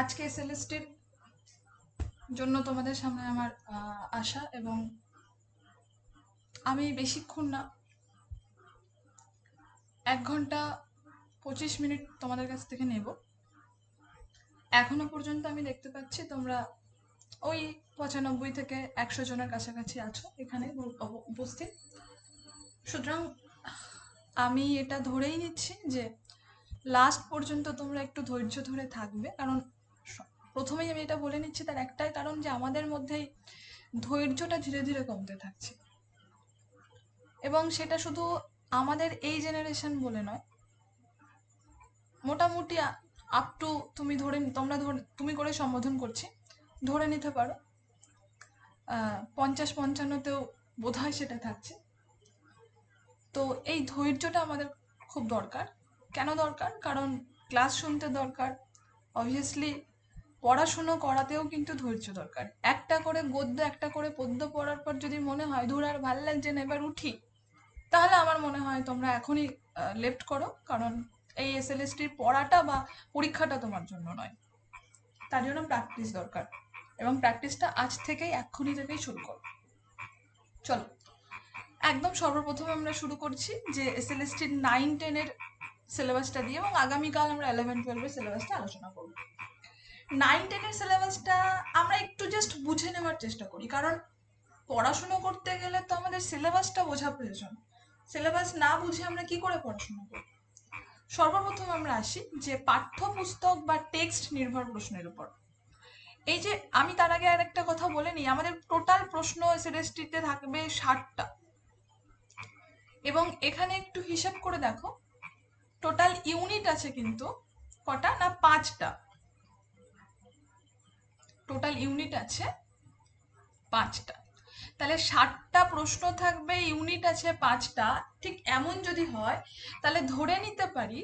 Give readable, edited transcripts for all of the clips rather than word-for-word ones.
আজকে এসএলএসটির জন্য তোমাদের সামনে আমার আশা, এবং আমি বেশিক্ষণ না, 1 ঘন্টা 25 মিনিট তোমাদের কাছ থেকে নেব। এখনো পর্যন্ত আমি দেখতে পাচ্ছি তোমরা ওই 95 থেকে 100 জনের কাছাকাছি আছো এখানে উপস্থিত। সুতরাং আমি এটা ধরেই নিচ্ছি যে লাস্ট পর্যন্ত তোমরা একটু ধৈর্য ধরে থাকবে, কারণ প্রথমেই আমি এটা বলে নিচ্ছি, তার একটাই কারণ যে আমাদের মধ্যেই ধৈর্যটা ধীরে ধীরে কমতে থাকছে। এবং সেটা শুধু আমাদের এই জেনারেশন বলে নয়, মোটামুটি আপ টু তুমি করে সম্বোধন করছি, ধরে নিতে পারো 50-55তেও বোধ হয় সেটা থাকছে। তো এই ধৈর্যটা আমাদের খুব দরকার। কেন দরকার? কারণ ক্লাস শুনতে দরকার, অবভিয়াসলি পড়াশুনো করাতেও কিন্তু ধৈর্য দরকার। একটা করে গদ্য, একটা করে পদ্য পড়ার পর যদি মনে হয় ধুর আর ভাল লাগছে না, এবার উঠি, তাহলে আমার মনে হয় তোমরা এখনই লেফট করো, কারণ এই এসএলএসটির পড়াটা বা পরীক্ষাটা তোমার জন্য নয়। তার জন্য প্র্যাকটিস দরকার, এবং প্র্যাকটিসটা আজ থেকেই, এক্ষুনি থেকেই শুরু করো। চলো, একদম সর্বপ্রথম আমরা শুরু করছি যে এসএলএসটির 9-10-এর সিলেবাসটা দিয়ে, এবং আগামীকাল আমরা 11-12-এর সিলেবাসটা আলোচনা করবো। 9-10-এর সিলেবাসটা আমরা একটু জাস্ট বুঝে নেওয়ার চেষ্টা করি, কারণ পড়াশুনো করতে গেলে তো আমাদের সিলেবাসটা বোঝা প্রয়োজন। সিলেবাস না বুঝে আমরা কি করে পড়াশোনা করব? সর্বপ্রথম আমরা আসি যে পাঠ্যপুস্তক বা টেক্সট নির্ভর প্রশ্নের উপর। এই যে আমি তার আগে আর একটা কথা বলে নিই, আমাদের টোটাল প্রশ্ন এসএলএসটিতে থাকবে 60টা, এবং এখানে একটু হিসাব করে দেখো, টোটাল ইউনিট আছে কিন্তু কটা না, 5টা। টোটাল ইউনিট আছে 5টা। তাহলে 60টা প্রশ্ন থাকবে, ইউনিট আছে 5টা। ঠিক এমন যদি হয়, তাহলে ধরে নিতে পারি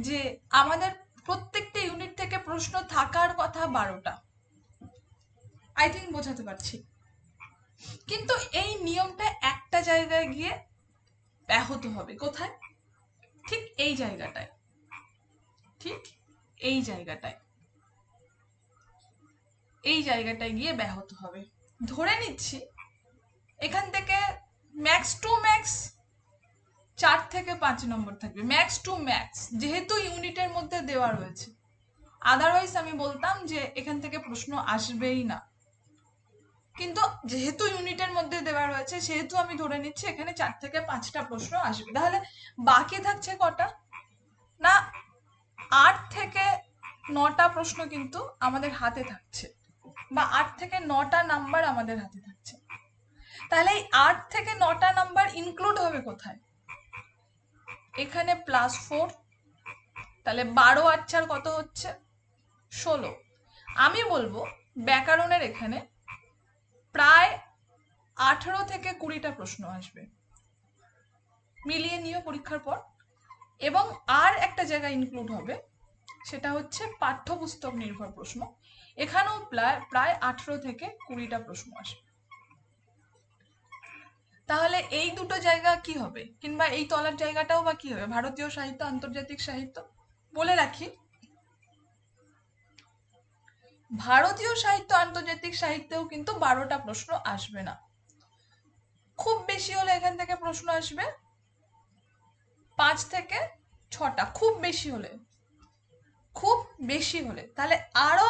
যে আমাদের প্রত্যেকটা ইউনিট থেকে প্রশ্ন থাকার কথা 12টা। আই থিঙ্ক বোঝাতে পারছি। কিন্তু এই নিয়মটা একটা জায়গায় গিয়ে ব্যাহত হবে। কোথায়? ঠিক এই জায়গাটায়। ঠিক এই জায়গাটায় এই জায়গাটায় গিয়ে ব্যাহত হবে। ধরে নিচ্ছি এখান থেকে ম্যাক্স টু ম্যাক্স 4 থেকে 5 নম্বর থাকবে, ম্যাক্স টু ম্যাক্স, যেহেতু ইউনিটের মধ্যে দেওয়া রয়েছে। আদারওয়াইজ আমি বলতাম যে এখান থেকে প্রশ্ন আসবেই না, কিন্তু যেহেতু ইউনিটের মধ্যে দেওয়া রয়েছে, সেহেতু আমি ধরে নিচ্ছি এখানে 4 থেকে 5টা প্রশ্ন আসবে। তাহলে বাকি থাকছে কটা না, 8 থেকে 9টা প্রশ্ন কিন্তু আমাদের হাতে থাকছে, বা 8 থেকে 9টা নাম্বার আমাদের হাতে থাকছে। তাহলে এই 8 থেকে 9টা নাম্বার ইনক্লুড হবে কোথায়? এখানে +4, তাহলে 12 আর 4 কত হচ্ছে? 16। আমি বলবো ব্যাকরণের এখানে প্রায় 18 থেকে 20টা প্রশ্ন আসবে, মিলিয়ে নিও পরীক্ষার পর। এবং আর একটা জায়গায় ইনক্লুড হবে, সেটা হচ্ছে পাঠ্যপুস্তক নির্ভর প্রশ্ন। এখানেও প্রায় 18 থেকে 20টা প্রশ্ন আসবে। তাহলে এই দুটো জায়গা কি হবে, কিংবা এই তলার জায়গাটাও বা কি হবে? ভারতীয় সাহিত্য, আন্তর্জাতিক সাহিত্য। বলে রাখি, ভারতীয় সাহিত্য আন্তর্জাতিক সাহিত্যেও কিন্তু 12টা প্রশ্ন আসবে না। খুব বেশি হলে এখান থেকে প্রশ্ন আসবে 5 থেকে 6টা, খুব বেশি হলে। খুব বেশি হলে তাহলে আরো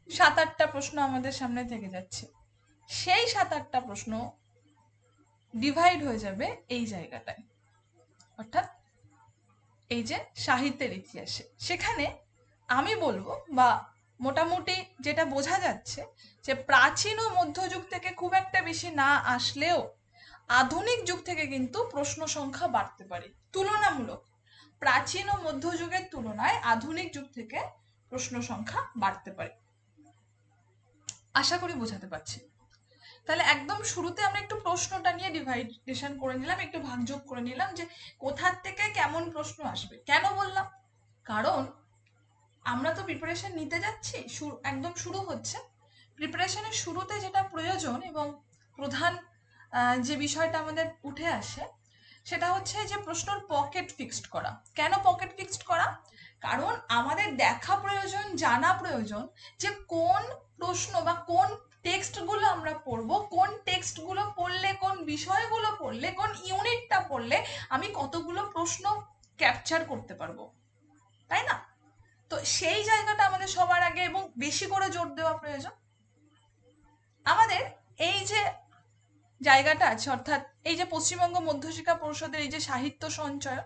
7-8টা প্রশ্ন আমাদের সামনে থেকে যাচ্ছে। সেই 7-8টা প্রশ্ন ডিভাইড হয়ে যাবে এই জায়গাটায়, অর্থাৎ এই যে সাহিত্যের ইতিহাসে। সেখানে আমি বলবো, বা মোটামুটি যেটা বোঝা যাচ্ছে, যে প্রাচীন ও মধ্যযুগ থেকে খুব একটা বেশি না আসলেও আধুনিক যুগ থেকে কিন্তু প্রশ্ন সংখ্যা বাড়তে পারে তুলনামূলক। প্রাচীন ও মধ্যযুগের তুলনায় আধুনিক যুগ থেকে প্রশ্ন সংখ্যা বাড়তে পারে। আশা করি বোঝাতে পারছি। তাহলে একদম শুরুতে আমরা একটু প্রশ্নটা নিয়ে ডিভাইডেশন করে নিলাম, একটু ভাগযোগ করে নিলাম যে কোথার থেকে কেমন প্রশ্ন আসবে। কেন বললাম? কারণ আমরা তো প্রিপারেশন নিতে যাচ্ছি, একদম শুরু হচ্ছে। প্রিপারেশনের শুরুতে যেটা প্রয়োজন এবং প্রধান যে বিষয়টা আমাদের উঠে আসে, সেটা হচ্ছে যে প্রশ্নর পকেট ফিক্সড করা। কেন পকেট ফিক্সড করা? কারণ আমাদের দেখা প্রয়োজন, জানা প্রয়োজন যে কোন প্রশ্ন বা কোন টেক্সটগুলো আমরা পড়বো, কোন টেক্সটগুলো পড়লে, কোন বিষয়গুলো পড়লে, কোন ইউনিটটা পড়লে আমি কতগুলো প্রশ্ন ক্যাপচার করতে পারবো, তাই না? তো সেই জায়গাটা আমাদের সবার আগে এবং বেশি করে জোর দেওয়া প্রয়োজন। আমাদের এই যে জায়গাটা আছে, অর্থাৎ এই যে পশ্চিমবঙ্গ মধ্যশিক্ষা পরিষদের এই যে সাহিত্য সঞ্চয়,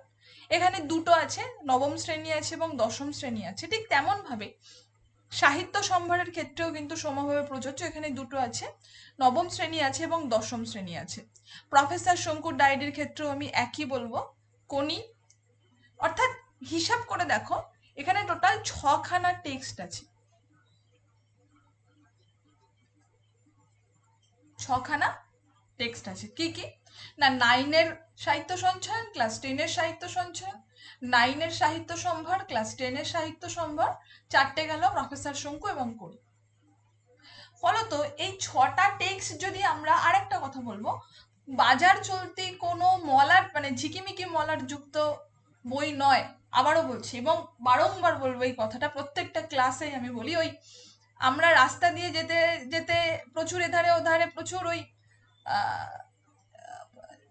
এখানে দুটো আছে, নবম শ্রেণী আছে এবং দশম শ্রেণী আছে। ঠিক তেমন ভাবে সাহিত্য সম্ভারের ক্ষেত্রেও কিন্তু সমভাবে প্রযোজ্য। এখানে দুটো আছে, নবম শ্রেণী আছে এবং দশম শ্রেণী আছে। প্রফেসর শঙ্কুর ডায়েরির ক্ষেত্রেও আমি একই বলবো, কোনি। অর্থাৎ হিসাব করে দেখো, এখানে টোটাল 6খানা টেক্সট আছে, 6খানা টেক্সট আছে। কি কি না, 9-এর সাহিত্য সঞ্চয়ন, ক্লাস 10-এর সাহিত্য সঞ্চয়ন, 9-এর সাহিত্য সম্ভার, ক্লাস 10-এর সাহিত্য সম্ভার, 4টে গেল প্রফেসর শঙ্কু এবং করি। ফলত এই 6টা টেক্সট যদি আমরা, আরেকটা কথা বলবো, বাজার চলতি কোনো মলার মানে ঝিকিমিকি মলার যুক্ত বই নয়। আবারও বলছি এবং বারংবার বলবো এই কথাটা, প্রত্যেকটা ক্লাসেই আমি বলি, ওই আমরা রাস্তা দিয়ে যেতে যেতে প্রচুর এধারে ওধারে প্রচুর ওই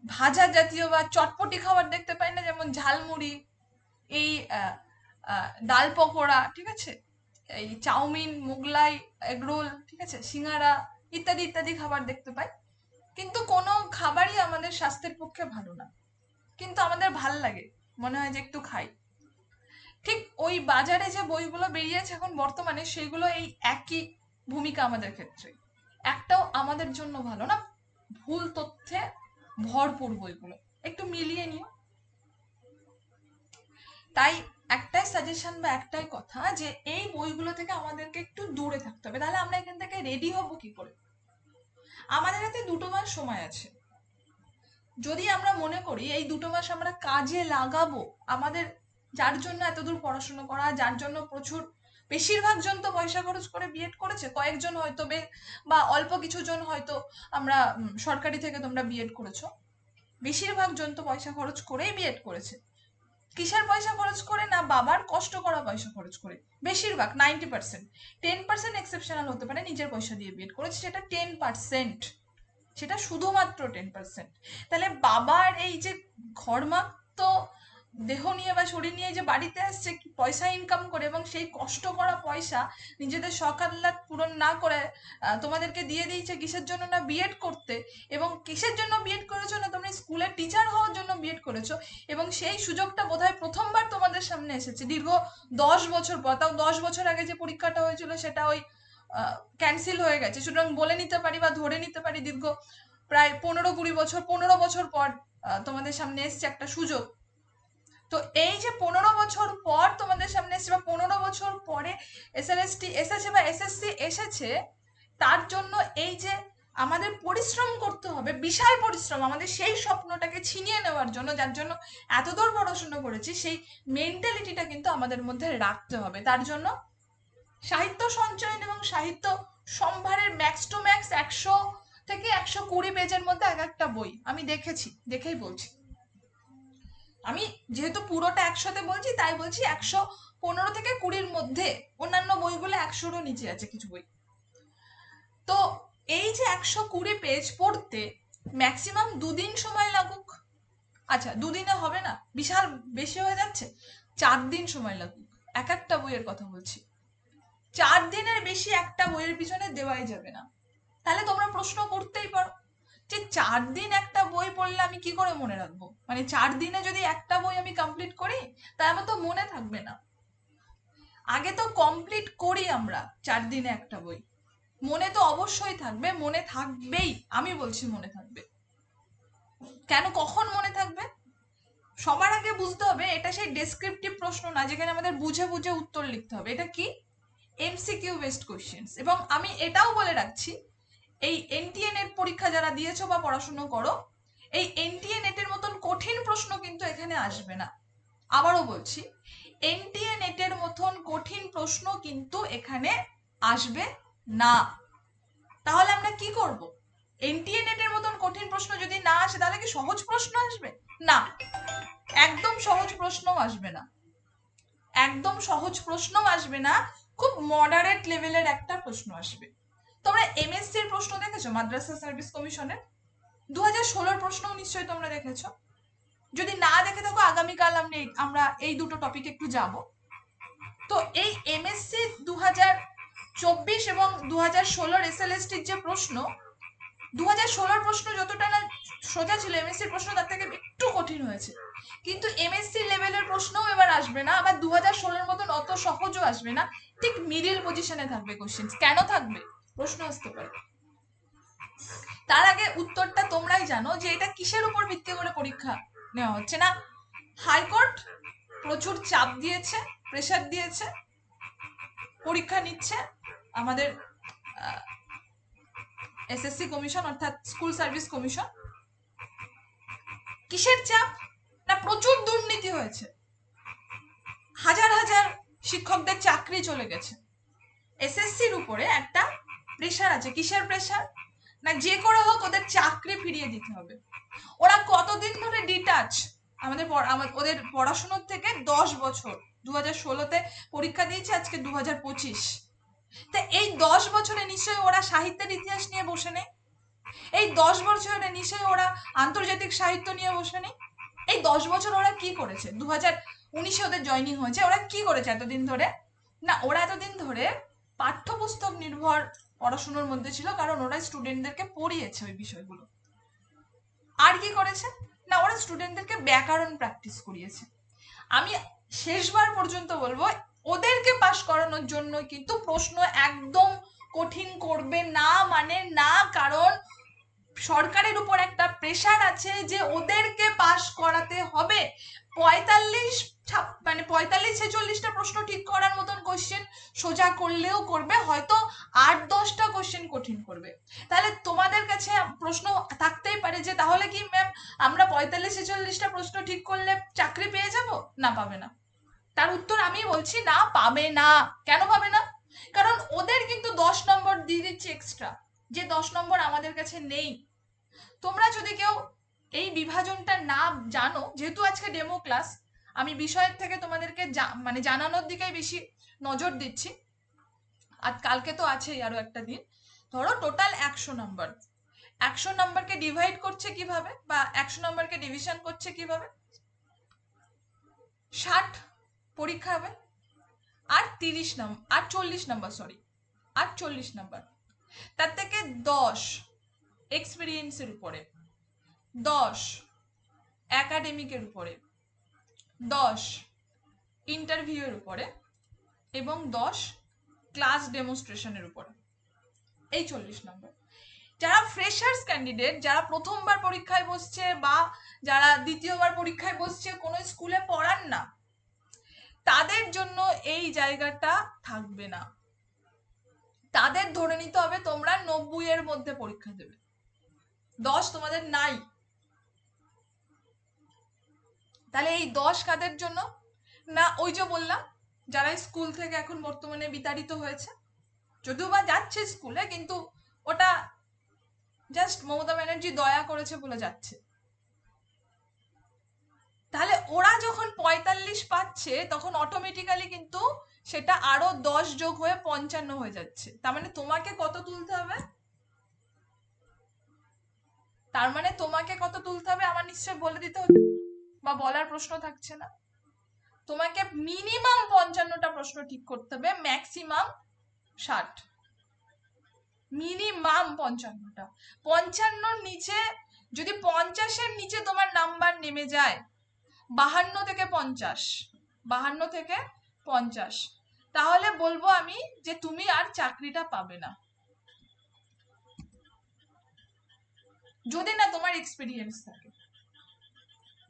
ভাজা জাতীয় বা চটপটি খাবার দেখতে পাই না, যেমন ঝালমুড়ি, এই ডাল পকোড়া, ঠিক আছে, এই চাউমিন, মুগলাই, এগরোল, ঠিক আছে, সিঙ্গারা, ইত্যাদি ইত্যাদি খাবার দেখতে পাই। কিন্তু কোনো খাবারই আমাদের স্বাস্থ্যের পক্ষে ভালো না, কিন্তু আমাদের ভাল লাগে, মনে হয় যে একটু খাই। ঠিক ওই বাজারে যে বইগুলো বেরিয়েছে এখন বর্তমানে, সেগুলো এই একই ভূমিকা আমাদের ক্ষেত্রে। একটাও আমাদের জন্য ভালো না, ভুল তথ্যে ভরপুর বইগুলো, একটু মিলিয়ে নিও। তাই একটাই সাজেশন বা একটাই কথা, যে এই বইগুলো থেকে আমাদেরকে একটু দূরে থাকতে হবে। তাহলে আমরা এখান থেকে রেডি হব কি করে? আমাদের হাতে 2 মাস সময় আছে। যদি আমরা মনে করি এই 2 মাস আমরা কাজে লাগাবো, আমাদের যার জন্য এতদূর পড়াশোনা করা, যার জন্য প্রচুর, বেশিরভাগ জন তো পয়সা খরচ করে বিএড করেছে, কয়েকজন হয়তো বা অল্প কিছু জন হয়তো আমরা সরকারি থেকে তোমরা বিএড করেছো, বেশিরভাগ জন তো পয়সা খরচ করেই বিএড করেছে। কিসের পয়সা খরচ করে? না বাবার কষ্ট করা পয়সা খরচ করে। বেশিরভাগ 90%, 10% এক্সেপশনাল হতে পারে নিজের পয়সা দিয়ে বিএড করেছে, সেটা 10%, সেটা শুধুমাত্র 10%। তাহলে বাবার এই যে ঘরমাক্ত দেহ নিয়ে বা শরীর নিয়ে যে বাড়িতে আসছে পয়সা ইনকাম করে, এবং সেই কষ্ট করা পয়সা নিজেদের শখ আহ্লাদ পূরণ না করে তোমাদেরকে দিয়ে দিয়েছে কিসের জন্য? না বিএড করতে। এবং কিসের জন্য বিএড করেছো? না তোমরা স্কুলের টিচার হওয়ার জন্য বিএড করেছো, এবং সেই সুযোগটা বোধহয় প্রথমবার তোমাদের সামনে এসেছে দীর্ঘ 10 বছর পর। তাও 10 বছর আগে যে পরীক্ষাটা হয়েছিল সেটা ওই ক্যান্সেল হয়ে গেছে, সুতরাং বলে নিতে পারি বা ধরে নিতে পারি দীর্ঘ প্রায় 15-20 বছর, 15 বছর পর তোমাদের সামনে এসছে একটা সুযোগ। তো এই যে 15 বছর পর তোমাদের সামনে এসছে, বা 15 বছর পরে এসএলএসটি এসেছে বা এসএসসি এসেছে, তার জন্য এই যে আমাদের পরিশ্রম করতে হবে, বিশাল পরিশ্রম, আমাদের সেই স্বপ্নটাকে ছিনিয়ে নেওয়ার জন্য, যার জন্য এতদূর পড়াশোনা করেছি, সেই মেন্টালিটিটা কিন্তু আমাদের মধ্যে রাখতে হবে। তার জন্য সাহিত্য সঞ্চয়ন এবং সাহিত্য সম্ভারের ম্যাক্স টু ম্যাক্স 100 থেকে 120 পেজের মধ্যে এক একটা বই আমি দেখেছি, দেখেই বলছি। আমি যেহেতু পুরোটা 100তে বলছি, তাই বলছি 115 থেকে 20-র মধ্যে, অন্যান্য বইগুলো 100-রও নিচে আছে কিছু বই। তো এই যে 120 পেজ পড়তে ম্যাক্সিমাম 2 দিন সময় লাগুক, আচ্ছা 2 দিনে হবে না, বিশাল বেশি হয়ে যাচ্ছে, 4 দিন সময় লাগুক, এক একটা বইয়ের কথা বলছি, 4 দিনের বেশি একটা বইয়ের পিছনে দেওয়াই যাবে না। তাহলে তোমরা প্রশ্ন করতেই পারো যে 4 দিন একটা বই পড়লে আমি কি করে মনে রাখবো? মানে 4 দিনে যদি একটা বই আমি কমপ্লিট করি, তাই আমার তো মনে থাকবে না। আগে তো কমপ্লিট করি আমরা 4 দিনে একটা বই, মনে তো অবশ্যই থাকবে, মনে থাকবেই, আমি বলছি মনে থাকবে। কেন, কখন মনে থাকবে? সবার আগে বুঝতে হবে এটা সেই ডেসক্রিপটিভ প্রশ্ন না যেখানে আমাদের বুঝে বুঝে উত্তর লিখতে হবে। এটা কি? MCQ based questions. এবং আমি এটাও বলে রাখছি, এই এনটিএ নেট পরীক্ষা যারা দিয়েছো বা পড়াশুনো করো, এই এনটিএ নেটের মতন কঠিন প্রশ্ন কিন্তু এখানে আসবে না। আবারও বলছি, এনটিএ নেটের মতন কঠিন প্রশ্ন কিন্তু এখানে আসবে না। তাহলে আমরা কি করব? এনটিএ নেটের মতন কঠিন প্রশ্ন যদি না আসে, তাহলে কি সহজ প্রশ্ন আসবে? না, একদম সহজ প্রশ্নও আসবে না, একদম সহজ প্রশ্নও আসবে না, খুব মডারেট লেভেলের একটা প্রশ্ন আসবে। তোমরা এমএসসির প্রশ্ন দেখেছো মাদ্রাসা সার্ভিস কমিশনের? 2016 প্রশ্নও নিশ্চয়ই তোমরা দেখেছো। যদি না দেখে থাকো আগামীকাল আমরা এই দুটো টপিক একটু যাব। তো এই এমএসসি 2024 এবং 2016 এসএলএসটির যে প্রশ্ন, 2016 প্রশ্ন যতটা না সোজা ছিল, এমএসসির প্রশ্ন তার থেকে একটু কঠিন হয়েছে। কিন্তু এমএসসি লেভেলের প্রশ্নও এবার আসবে না, আবার 2016 মতন অত সহজও আসবে না, ঠিক মিডিল পজিশনে থাকবে কোশ্চেন। কেন থাকবে প্রশ্ন আসতে পারে। তার আগে উত্তরটা তোমরাই জানো যে এটা কিসের উপর ভিত্তি করে পরীক্ষা নেওয়া হচ্ছে। না, হাইকোর্ট প্রচুর চাপ দিয়েছে, প্রেসার দিয়েছে, পরীক্ষা নিচ্ছে আমাদের এসএসসি কমিশন অর্থাৎ স্কুল সার্ভিস কমিশন। কিসের চাপ? না, প্রচুর দুর্নীতি হয়েছে, হাজার হাজার শিক্ষকদের চাকরি চলে গেছে। এসএসসির উপরে একটা প্রেসার আছে। কিসের প্রেসার? না, যে করে হোক ওদের চাকরি ফিরিয়ে দিতে হবে। ওরা কতদিন ধরে ডিটাচ ওদের পড়াশোনার থেকে 10 বছর, 2016-তে পরীক্ষা দিয়েছে, আজকে 2025। তা এই 10 বছরে নিশ্চয়ই ওরা সাহিত্যের ইতিহাস নিয়ে বসে নেই, এই 10 বছরে নিশ্চয়ই ওরা আন্তর্জাতিক সাহিত্য নিয়ে বসে নেই। এই 10 বছর ওরা কি করেছে? 2019-এ ওদের জয়নিং হয়েছে, ওরা কি করেছে এতদিন ধরে? না, ওরা এতদিন ধরে পাঠ্যপুস্তক নির্ভর পড়াশোনার মধ্যে ছিল, কারণ ওরা স্টুডেন্টদেরকে পড়িয়েছে ওই বিষয়গুলো। আর কি করেছে? না, ওরা স্টুডেন্টদেরকে ব্যাকরণ প্র্যাকটিস করিয়েছে। আমি শেষবার পর্যন্ত বলবো, ওদেরকে পাশ করানোর জন্য কিন্তু প্রশ্ন একদম কঠিন করবে না, মানে না, কারণ সরকারের উপর একটা প্রেসার আছে যে ওদেরকে পাশ করাতে হবে। 45-46টা প্রশ্ন ঠিক করার মতন কোশ্চেন সোজা করলেও করবে, হয়তো 8-10টা কোশ্চেন কঠিন করবে। তাহলে তোমাদের কাছে প্রশ্ন থাকতেই পারে যে তাহলে কি ম্যাম আমরা 45-46টা প্রশ্ন ঠিক করলে চাকরি পেয়ে যাব? না, পাবে না। তার উত্তর আমি বলছি, না, পাবে না। কেন পাবে না? কারণ ওদের কিন্তু 10 নম্বর দিয়ে দিচ্ছে এক্সট্রা, যে 10 নম্বর আমাদের কাছে নেই। তোমরা যদি কেউ এই বিভাজনটা না জানো, যেহেতু আজকে ডেমো ক্লাস, আমি বিষয়ের থেকে তোমাদেরকে মানে জানানোর দিকেই বেশি নজর দিচ্ছি। আর কালকে তো আছেই আরো একটা দিন। ধরো টোটাল 100 নম্বর, 100 নম্বরকে ডিভাইড করছে কিভাবে, বা 100 নম্বরকে ডিভিশন করছে কিভাবে? 60 পরীক্ষা হবে, আর 40 নম্বর, আর 40 নম্বর। তার থেকে 10 এক্সপিরিয়েন্সের উপরে, 10 একাডেমিকের উপরে, 10 ইন্টারভিউয়ের উপরে, এবং 10 ক্লাস ডেমনস্ট্রেশনের উপরে। এই 40 নম্বর। যারা ফ্রেশার্স ক্যান্ডিডেট, যারা প্রথমবার পরীক্ষায় বসছে বা যারা দ্বিতীয়বার পরীক্ষায় বসছে, কোনো স্কুলে পড়ান না, তাদের জন্য এই জায়গাটা থাকবে না। তাদের ধরে নিতে হবে তোমরা 90-এর মধ্যে পরীক্ষা দেবে, 10 তোমাদের নাই। তাহলে এই 10 কাদের জন্য? না, ওই যে বললাম, যারা স্কুল থেকে এখন বর্তমানে বিতাড়িত হয়েছে, যদিও বা যাচ্ছে স্কুলে, কিন্তু ওটা জাস্ট মমতা ব্যানার্জি দয়া করেছে বলে যাচ্ছে। তাহলে ওরা যখন 45 পাচ্ছে, তখন অটোমেটিক্যালি কিন্তু সেটা আরো 10 যোগ হয়ে 55 হয়ে যাচ্ছে। তার মানে তোমাকে কত তুলতে হবে? আমার নিশ্চয় বলে দিতে হচ্ছে, বা বলার প্রশ্ন থাকছে না। তোমাকে মিনিমাম 55টা প্রশ্ন ঠিক করতে হবে, ম্যাক্সিমাম 60, মিনিমাম 55টা। 55-র নিচে, যদি 50-এর নিচে তোমার নাম্বার নেমে যায়, 52 থেকে 50, 52 থেকে 50, তাহলে বলবো আমি যে তুমি আর চাকরিটা পাবে না, যদি না তোমার এক্সপিরিয়েন্স থাকে,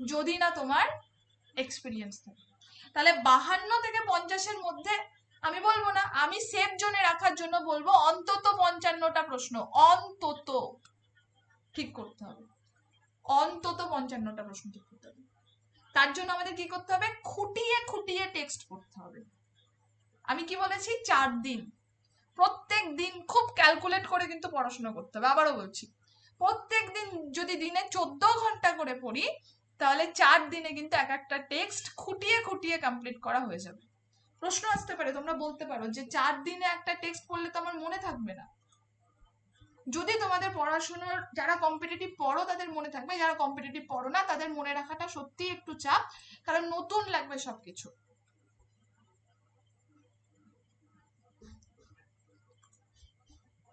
যদি না তোমার এক্সপিরিয়েন্স থাকে। তাহলে 52 থেকে 50-এর মধ্যে আমি বলবো না, আমি সেফ জোনে রাখার জন্য বলবো অন্তত 55টা প্রশ্ন অন্তত ঠিক করতে হবে, অন্তত 55টা প্রশ্ন ঠিক করতে হবে। তার জন্য আমাদের কি করতে হবে? খুঁটিয়ে খুঁটিয়ে টেক্সট পড়তে হবে। আমি কি বলেছি? 4 দিন, প্রত্যেক দিন খুব ক্যালকুলেট করে কিন্তু পড়াশোনা করতে হবে। আবারও বলছি, প্রত্যেক দিন যদি দিনে 14 ঘন্টা করে পড়ি, তাহলে 4 দিনে কিন্তু এক একটা টেক্সট খুঁটিয়ে খুঁটিয়ে কমপ্লিট করা হয়ে যাবে। প্রশ্ন আসতে পারে, তোমরা বলতে পারো যে 4 দিনে একটা টেক্সট পড়লে তো আমার মনে থাকবে না। যদি তোমাদের পড়াশোনার, যারা কম্পিটিটিভ পড়ো তাদের মনে থাকবে, যারা কম্পিটিটিভ পড়ো না তাদের মনে রাখাটা সত্যি একটু চাপ, কারণ নতুন লাগবে সবকিছু।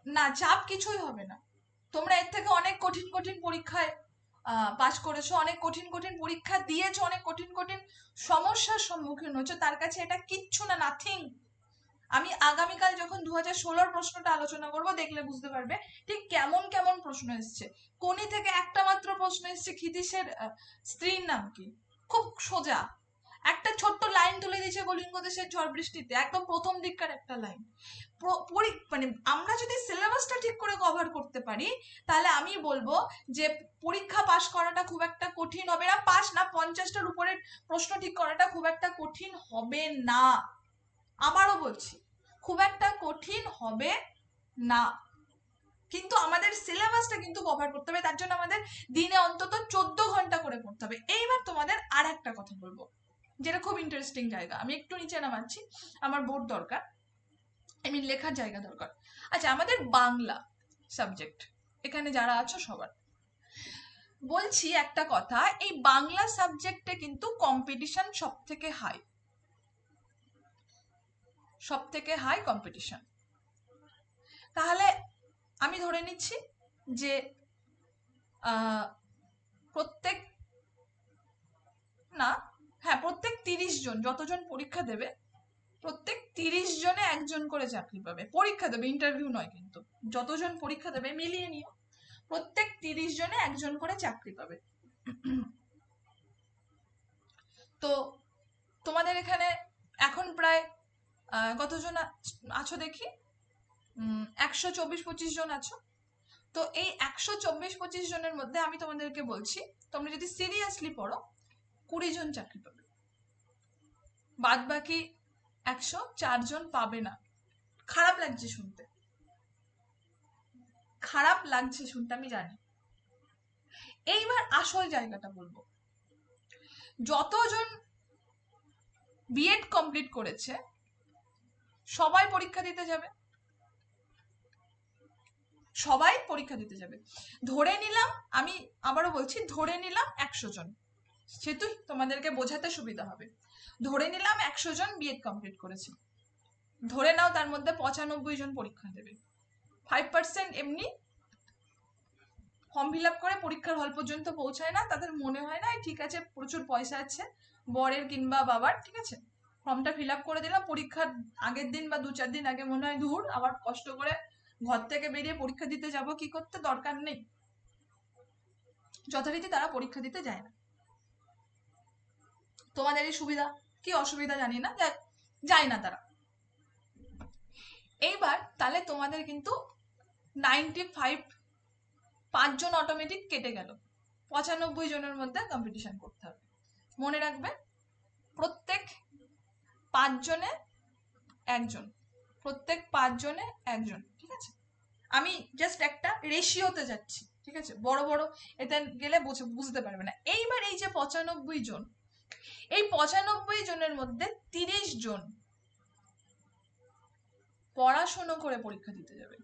না, চাপ কিছুই হবে না। তোমরা এর থেকে অনেক কঠিন কঠিন পরীক্ষায় পাশ করেছো, অনেক কঠিন কঠিন পরীক্ষা দিয়েছো, অনেক কঠিন কঠিন সমস্যার সম্মুখীন হয়েছো, তার কাছে এটা কিচ্ছু না, নাথিং। আমি আগামীকাল যখন 2016 প্রশ্নটা আলোচনা করব, দেখলে বুঝতে পারবে ঠিক কেমন কেমন প্রশ্ন এসছে। কোনি থেকে একটা মাত্র প্রশ্ন এসছে, ক্ষিতীশের স্ত্রীর নাম কি, খুব সোজা একটা ছোট্ট লাইন তুলে দিয়েছে কলিঙ্গ দেশের ঝড় বৃষ্টিতে, একদম প্রথম দিককার একটা লাইন। মানে আমরা যদি সিলেবাসটা ঠিক করে কভার করতে পারি, তাহলে আমি বলবো যে পরীক্ষা পাশ করাটা খুব একটা কঠিন হবে না। পাশ না, 50টার উপরে প্রশ্ন ঠিক করাটা খুব একটা কঠিন হবে না। আবারও বলছি, খুব একটা কঠিন হবে না, কিন্তু আমাদের সিলেবাসটা কিন্তু কভার করতে হবে। তার জন্য আমাদের দিনে অন্তত 14 ঘন্টা করে পড়তে হবে। এইবার তোমাদের আর একটা কথা বলবো, যেটা খুব ইন্টারেস্টিং জায়গা। আমি একটু নিচে নামাচ্ছি, আমার বোর্ড দরকার, আমি লেখার জায়গা দরকার। আচ্ছা, আমাদের বাংলা সাবজেক্ট, এখানে যারা আছো সবার বলছি একটা কথা, এই বাংলা সাবজেক্টে কিন্তু কম্পিটিশন সব থেকে হাই, সব থেকে হাই কম্পিটিশন। তাহলে আমি ধরে নিচ্ছি যে প্রত্যেক, না, হ্যাঁ, প্রত্যেক 30 জন, যতজন পরীক্ষা দেবে প্রত্যেক 30 জনে একজন করে চাকরি পাবে। পরীক্ষা দেবে, ইন্টারভিউ নয় কিন্তু, যতজন পরীক্ষা দেবে মিলিয়ে নিও, প্রত্যেক 30 জনে একজন করে চাকরি পাবে। তো তোমাদের এখানে এখন প্রায় কতজন আছো দেখি, 124-25 জন আছো। তো এই 124-25 জনের মধ্যে আমি তোমাদেরকে বলছি, তোমরা যদি সিরিয়াসলি পড়ো 20 জন চাকরি পাবে, বাদ বাকি 104 জন পাবে না। খারাপ লাগছে শুনতে, খারাপ লাগছে শুনতে, আমি জানি। এইবার আসল জায়গাটা বলবো, যতজন বিএড কমপ্লিট করেছে সবাই পরীক্ষা দিতে যাবে, সবাই পরীক্ষা দিতে যাবে। ধরে নিলাম, আমি আবারও বলছি, ধরে নিলাম 100 জন, সেহেতু তোমাদেরকে বোঝাতে সুবিধা হবে। ধরে নিলাম 100 জন বিএড কমপ্লিট করেছে, ধরে নাও তার মধ্যে 95 জন পরীক্ষা দেবে। 5% এমনি ফর্ম ফিল আপ করে পরীক্ষার হল পর্যন্ত পৌঁছায় না, তাদের মনে হয় না ঠিক আছে প্রচুর পয়সা আছে বরের কিংবা বাবার, ঠিক আছে ফর্মটা ফিল আপ করে দিলাম, পরীক্ষার আগের দিন বা 2-4 দিন আগে মনে হয় দূর, আবার কষ্ট করে ঘর থেকে বেরিয়ে পরীক্ষা দিতে যাব, কি করতে, দরকার নেই, যথারীতি তারা পরীক্ষা দিতে যায় না। তোমাদের এই সুবিধা কি অসুবিধা জানি না, যায় না তারা। এইবার তাহলে তোমাদের কিন্তু 95, 5 জন অটোমেটিক কেটে গেল, 95 জনের মধ্যে কম্পিটিশন করতে হবে। মনে রাখবে, প্রত্যেক 5 জনে একজন, প্রত্যেক 5 জনে একজন, ঠিক আছে। আমি জাস্ট একটা রেশিওতে যাচ্ছি, ঠিক আছে, বড় বড় এতে গেলে বুঝতে পারবে না। এইবার এই যে 95 জন, এই 95 জনের মধ্যে 30 জন পড়াশুনো করে পরীক্ষা দিতে যাবে,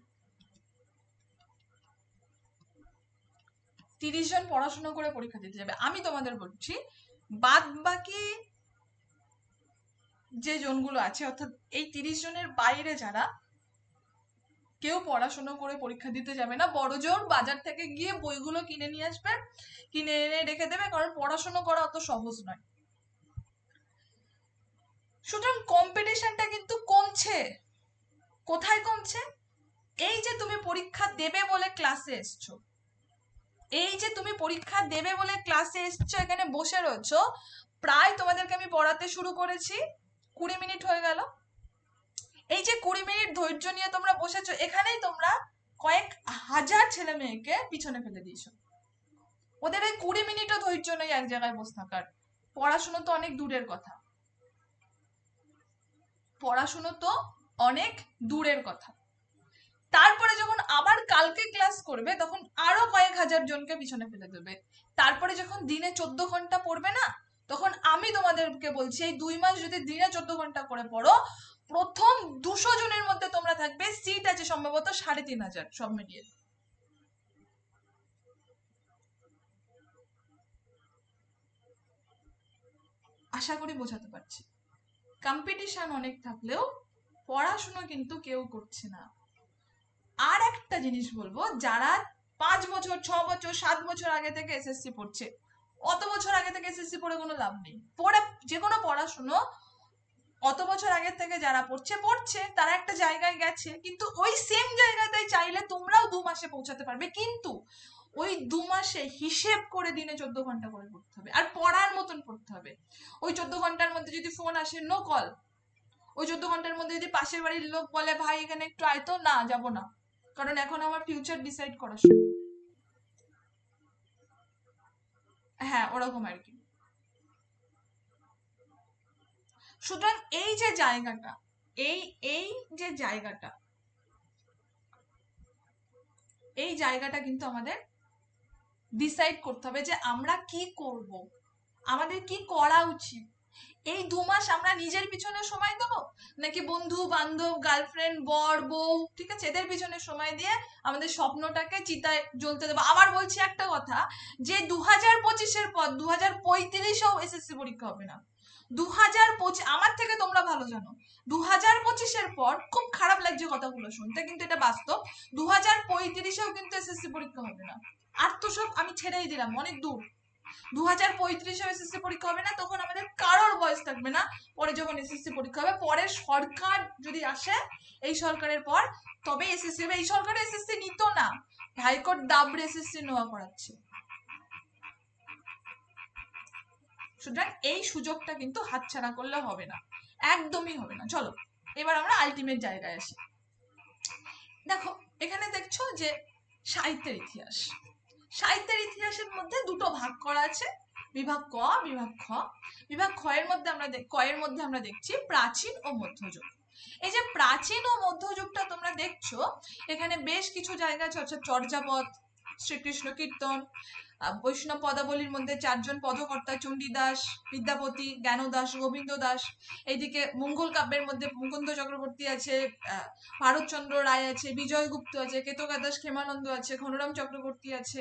30 জন পড়াশুনো করে পরীক্ষা দিতে যাবে। আমি তোমাদের বলছি, বাদ বাকি যে জনগুলো আছে, অর্থাৎ এই 30 জনের বাইরে যারা, কেউ পড়াশোনা করে পরীক্ষা দিতে যাবে না। বড় জোর বাজার থেকে গিয়ে বইগুলো কিনে নিয়ে আসবে, কিনে এনে রেখে দেবে, কারণ পড়াশোনা করা অত সহজ নয়। সুতরাং কম্পিটিশনটা কিন্তু কমছে। কোথায় কমছে? এই যে তুমি পরীক্ষা দেবে বলে ক্লাসে এসছো, এই যে তুমি পরীক্ষা দেবে বলে ক্লাসে এসছো, এখানে বসে রয়েছো, প্রায় তোমাদেরকে আমি পড়াতে শুরু করেছি 20 মিনিট হয়ে গেল। এই যে 20 মিনিট ধৈর্য নিয়ে তোমরা বসেছো, এখানেই তোমরা কয়েক হাজার ছেলে মেয়েকে পিছনে ফেলে দিয়েছো। ওদের এই 20 মিনিটও ধৈর্য নেই এক জায়গায় বসে থাকার। পড়াশুনো তো অনেক দূরের কথা, পড়াশুনো তো অনেক দূরের কথা। তারপরে যখন আবার কালকে ক্লাস করবে তখন আরো কয়েক হাজার জনকে পিছনে ফেলে দেবে। তারপরে যখন দিনে 14 ঘন্টা পড়বে না, তখন আমি তোমাদেরকে বলছি এই 2 মাস যদি দিনে 14 ঘন্টা করে পড়ো, প্রথম 200 জনের মধ্যে তোমরা থাকবে, সিট আছে সম্ভবত 3500 সব মিলিয়ে। আশা করি বোঝাতে পারছি। কম্পিটিশন অনেক থাকলেও পড়াশুনো কিন্তু কেউ করছে না। আর একটা জিনিস বলবো, যারা 5 বছর 6 বছর 7 বছর আগে থেকে এসএসসি পড়ছে, অত বছর আগে থেকে এসএসসি পড়ে কোনো লাভ নেই। পড়ে যে কোনো পড়াশুনো অত বছর আগে থেকে যারা পড়ছে তারা একটা জায়গায় গেছে, কিন্তু ওই সেম জায়গাটাই চাইলে তোমরাও 2 মাসে পৌঁছাতে পারবে, কিন্তু ওই 2 মাসে হিসেব করে দিনে 14 ঘন্টা করে পড়তে হবে, আর পড়ার মতন পড়তে হবে। ওই 14 ঘন্টার মধ্যে যদি ফোন আসে, নো কল। ওই 14 ঘন্টার মধ্যে যদি পাশের বাড়ির লোক বলে ভাই এখানে একটু আয় তো, না যাবো না, কারণ এখন আমার ফিউচার ডিসাইড করা শুরু। হ্যাঁ, ওরকম আর কি। সুতরাং এই যে জায়গাটা, এই এই যে জায়গাটা, এই জায়গাটা কিন্তু আমাদের ডিসাইড করতে হবে যে আমরা কি করব, আমাদের কি করা উচিত। এই 2 মাস আমরা নিজের পিছনে সময় দেবো, নাকি বন্ধু বান্ধব গার্লফ্রেন্ড বর বউ, ঠিক আছে, এদের পিছনে সময় দিয়ে আমাদের স্বপ্নটাকে চিতায় জ্বলতে দেবো? আবার বলছি একটা কথা, যে 2025-এর পর 2035-এও এসএসসি পরীক্ষা হবে না। 2025, আমার থেকে তোমরা ভালো জানো, 2025-এর পর, খুব খারাপ লাগছে কথাগুলো শুনতে কিন্তু এটা বাস্তব, 2035-এও কিন্তু এসএসসি পরীক্ষা হবে না। আর তো সব আমি ছেড়েই দিলাম, অনেক দূর। 2035-এ এসএসসি পরীক্ষা হবে না, তখন আমাদের কারোর বয়স থাকবে না। পরে যখন এসএসসি পরীক্ষা হবে, পরের সরকার যদি আসে, এই সরকারের পর তবে এসএসসি হবে। এই সরকারে এসএসসি নিত না, হাইকোর্ট দাবড়ে এসএসসি নেওয়া করাচ্ছে। সুতরাং এই সুযোগটা কিন্তু হাতছাড়া করলে হবে না, একদমই হবে না। চলো এবার আমরা আলটিমেট জায়গায় আসি। দেখো এখানে দেখছো যে সাহিত্যের ইতিহাস, সাহিত্যের ইতিহাসের মধ্যে দুটো ভাগ করা আছে, বিভাগ ক, বিভাগ খ। বিভাগ খ এর মধ্যে আমরা দেখছি প্রাচীন ও মধ্যযুগ। এই যে প্রাচীন ও মধ্যযুগটা তোমরা দেখছো, এখানে বেশ কিছু জায়গা আছে, অর্থাৎ চর্যাপদ, শ্রীকৃষ্ণ কীর্তন, বৈষ্ণব পদাবলীর মধ্যে 4জন পদকর্তা, চণ্ডীদাস, বিদ্যাপতি, জ্ঞানদাস, গোবিন্দ দাস। এইদিকে মঙ্গল কাব্যের মধ্যে মুকুন্দ চক্রবর্তী আছে, ভারতচন্দ্র রায় আছে, বিজয়গুপ্ত আছে, কেতকাদাস ক্ষেমানন্দ আছে, ঘনরাম চক্রবর্তী আছে।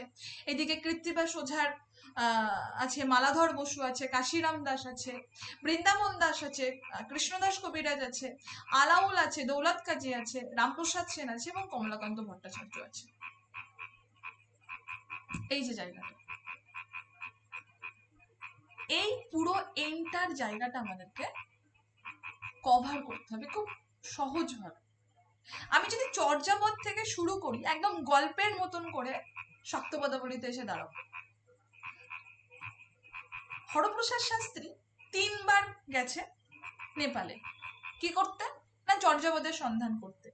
এদিকে কৃত্তিবাস ওঝার আছে, মালাধর বসু আছে, কাশিরাম দাস আছে, বৃন্দাবন দাস আছে, কৃষ্ণদাস কবিরাজ আছে, আলাউল আছে, দৌলত কাজী আছে, রামপ্রসাদ সেন আছে এবং কমলাকান্ত ভট্টাচার্য আছে। এই যে জায়গাটা, এই পুরো এন্টার জায়গাটা আমাদেরকে কভার করতে হবে খুব সহজভাবে। আমি যদি চর্যাপদ থেকে শুরু করি, একদম গল্পের মতন করে শক্ত পদাবলীতে এসে দাঁড়াবো। হরপ্রসাদ শাস্ত্রী 3বার গেছে নেপালে, কি করতে না, চর্যাপদের সন্ধান করতে।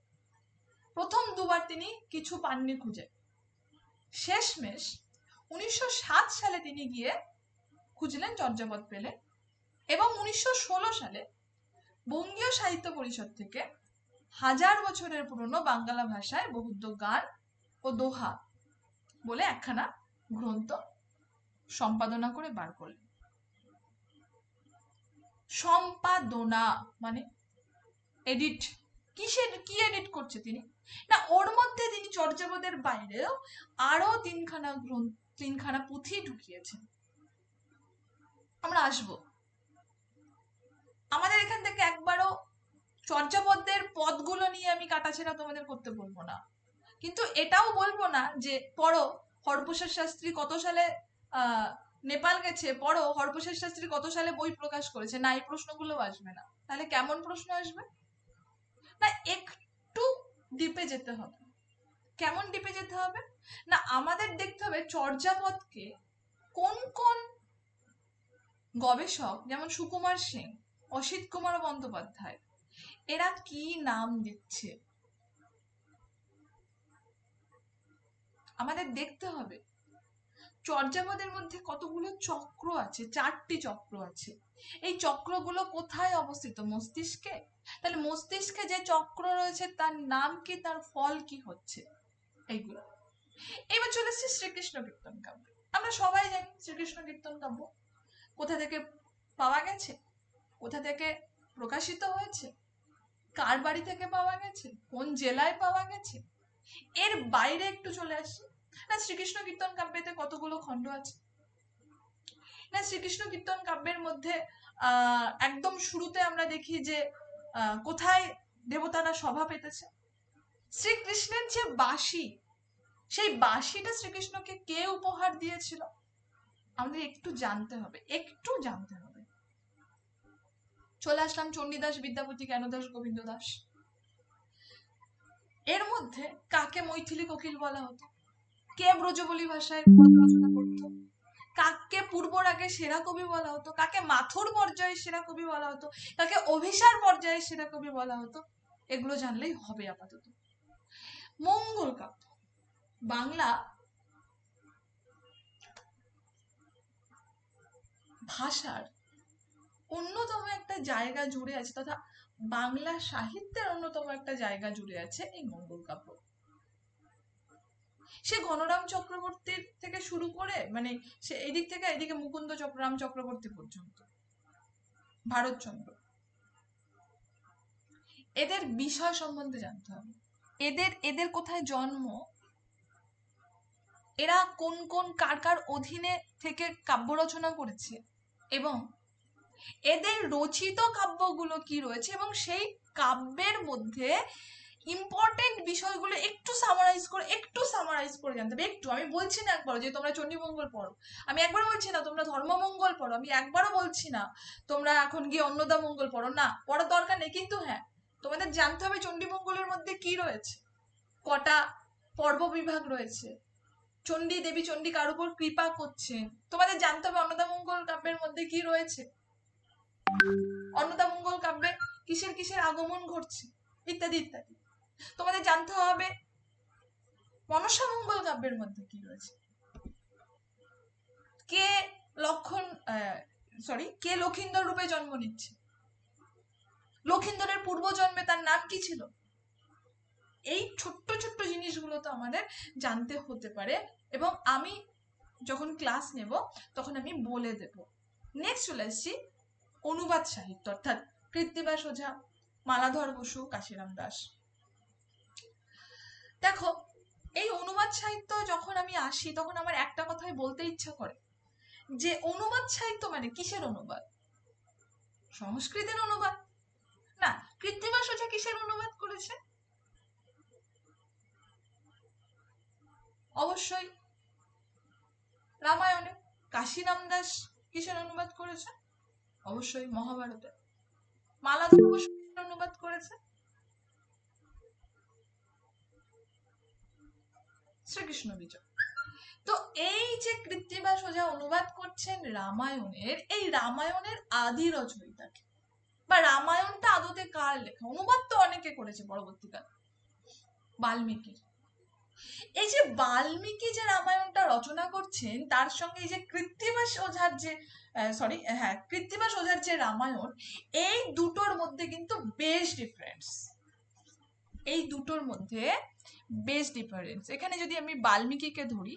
প্রথম 2বার তিনি কিছু পাননি খুঁজে, শেষমেশ 1907 সালে তিনি গিয়ে খুঁজলেন, চর্যাপদ পেলেন, এবং 1916 সালে বঙ্গীয় সাহিত্য পরিষদ থেকে 1000 বছরের পুরনো বাংলা ভাষায় বহুদ্ধ গান ও দোহা বলে একখানা গ্রন্থ সম্পাদনা করে বার করলেন। সম্পাদনা মানে এডিট। কি এডিট করছে তিনি না, ওর মধ্যে তিনি চর্যাপদের বাইরেও আরো 3খানা পুঁথি ঢুকিয়েছেন। আমরা আসবো, আমাদের এখান থেকে একবারও চর্যাপদের পদগুলো নিয়ে আমি কাটাছেড়া তোমাদের করতে বলবো না, কিন্তু এটাও বলবো না যে পড়ো হরপ্রসাদ শাস্ত্রী কত সালে নেপাল গেছে, পড়ো হরপ্রসাদ শাস্ত্রী কত সালে বই প্রকাশ করেছে, না এই প্রশ্নগুলো আসবে না। তাহলে কেমন প্রশ্ন আসবে না, একটু ডিপে যেতে হবে। কেমন ডিপে যেতে হবে না, আমাদের দেখতে হবে চর্যাপদকে কোন কোন গবেষক, যেমন সুকুমার সেন, অসিত কুমার বন্দ্যোপাধ্যায়, এরা কি নাম দিচ্ছে। আমাদের দেখতে হবে চর্যাপদের মধ্যে কতগুলো চক্র আছে, 4টি চক্র আছে। এই চক্রগুলো কোথায় অবস্থিত? মস্তিষ্কে। তাহলে মস্তিষ্কে যে চক্র রয়েছে তার নাম কি, তার ফল কি হচ্ছে, এইগুলো। এবার চলে এসেছে শ্রীকৃষ্ণ কীর্তন কাব্য। আমরা সবাই জানি শ্রীকৃষ্ণ কীর্তন কাব্য কোথা থেকে পাওয়া গেছে, কোথা থেকে প্রকাশিত হয়েছে, কার বাড়ি থেকে পাওয়া গেছে, কোন জেলায় পাওয়া গেছে। এর বাইরে একটু চলে আসি না, শ্রীকৃষ্ণ কীর্তন কাব্যেতে কতগুলো খণ্ড আছে না। শ্রীকৃষ্ণ কীর্তন কাব্যের মধ্যে একদম শুরুতে আমরা দেখি যে কোথায় দেবতারা সভা পেতেছে। শ্রীকৃষ্ণের যে বাঁশি, সেই বাঁশিটা শ্রীকৃষ্ণকে কে উপহার দিয়েছিল আমাদের একটু জানতে হবে, একটু জানতে হবে। চলে আসলাম চণ্ডীদাস, বিদ্যাপতি, জ্ঞানদাস, গোবিন্দ দাস। এর মধ্যে কাকে মৈথিলী কোকিল বলা হতো, কে ব্রজবলি ভাষায় রচনা করতো, কাকে পূর্বরাগে সেরা কবি বলা হতো, কাকে মাথুর পর্যায়ে সেরা কবি বলা হতো, কাকে অভিসার পর্যায়ে সেরা কবি বলা হতো, এগুলো জানলেই হবে আপাতত। মঙ্গল কাব্য বাংলা ভাষার অন্যতম একটা জায়গা জুড়ে আছে, তথা বাংলা সাহিত্যের অন্যতম একটা জায়গা জুড়ে আছে এই মঙ্গল কাব্য। সে গণরাম চক্রবর্তীর থেকে শুরু করে, মানে সে এদিক থেকে এদিকে মুকুন্দ রাম চক্রবর্তী পর্যন্ত, ভারতচন্দ্র, এদের বিষয় সম্বন্ধে জানতে হবে। এদের কোথায় জন্ম, এরা কোন কোন কার কার অধীনে থেকে কাব্য রচনা করেছে, এবং এদের রচিত কাব্যগুলো কি রয়েছে, এবং সেই কাব্যের মধ্যে ইম্পর্টেন্ট বিষয়গুলো একটু সামারাইজ করে জানতে হবে। একটু, আমি বলছি না একবার যে তোমরা চণ্ডীমঙ্গল পড়ো, আমি একবারও বলছি না তোমরা ধর্মমঙ্গল পড়ো, আমি একবারও বলছি না তোমরা এখন গিয়ে অন্নদা মঙ্গল পড়ো, না, পড়ার দরকার নেই। কিন্তু হ্যাঁ, তোমাদের জানতে হবে চণ্ডীমঙ্গলের মধ্যে কি রয়েছে, কটা পর্ব বিভাগ রয়েছে, চণ্ডী দেবী চণ্ডী কার উপর কৃপা করছেন, তোমাদের জানতে হবে অন্নদা মঙ্গল কাব্যের মধ্যে কি রয়েছে, অন্নদা মঙ্গল কাব্যে কিসের কিসের আগমন ঘটছে, ইত্যাদি ইত্যাদি। তোমাদের জানতে হবে মনসা মঙ্গল কাব্যের মধ্যে কি রয়েছে, কে কে লক্ষিন্দর রূপে জন্ম নিচ্ছে, লক্ষিন্দরের পূর্বজন্মে তার নাম কি ছিল। এই ছোট্ট ছোট্ট জিনিসগুলো তো আমাদের জানতে হতে পারে, এবং আমি যখন ক্লাস নেব তখন আমি বলে দেব। নেক্সট চলে আসছি অনুবাদ সাহিত্য, অর্থাৎ কৃত্তিবাস ওঝা, মালাধর বসু, কাশিরাম দাস। দেখো, এই অনুবাদ সাহিত্য যখন আমি আসি তখন আমার একটা কথাই বলতে ইচ্ছা করে, যে অনুবাদ সাহিত্য মানে কিসের অনুবাদ? সংস্কৃতের অনুবাদ না। কৃত্তিবাস ওঝা কিসের অনুবাদ করেছে? অবশ্যই রামায়ণে। কাশিরাম দাস কিসের অনুবাদ করেছে? অবশ্যই মহাভারতের। মালাধর বসু কিসের অনুবাদ করেছে? শ্রীকৃষ্ণ বিজয়। তো এই যে কৃত্তিবাস ওঝা অনুবাদ করছেন রামায়ণের, এই রামায়ণের আদি রচয়িতাকে, বা রামায়ণটা আদতে কার লেখা? অনুবাদ তো অনেকে করেছে পরবর্তীকাল, বাল্মীকি। এই যে বাল্মীকি যে রামায়ণটা রচনা করছেন, তার সঙ্গে এই যে কৃত্তিবাস ওঝার যে কৃত্তিবাস ওঝার যে রামায়ণ, এই দুটোর মধ্যে কিন্তু বেশ ডিফারেন্স। এই দুটোর মধ্যে বেশ ডিফারেন্স। এখানে যদি আমি বাল্মীকিকে ধরি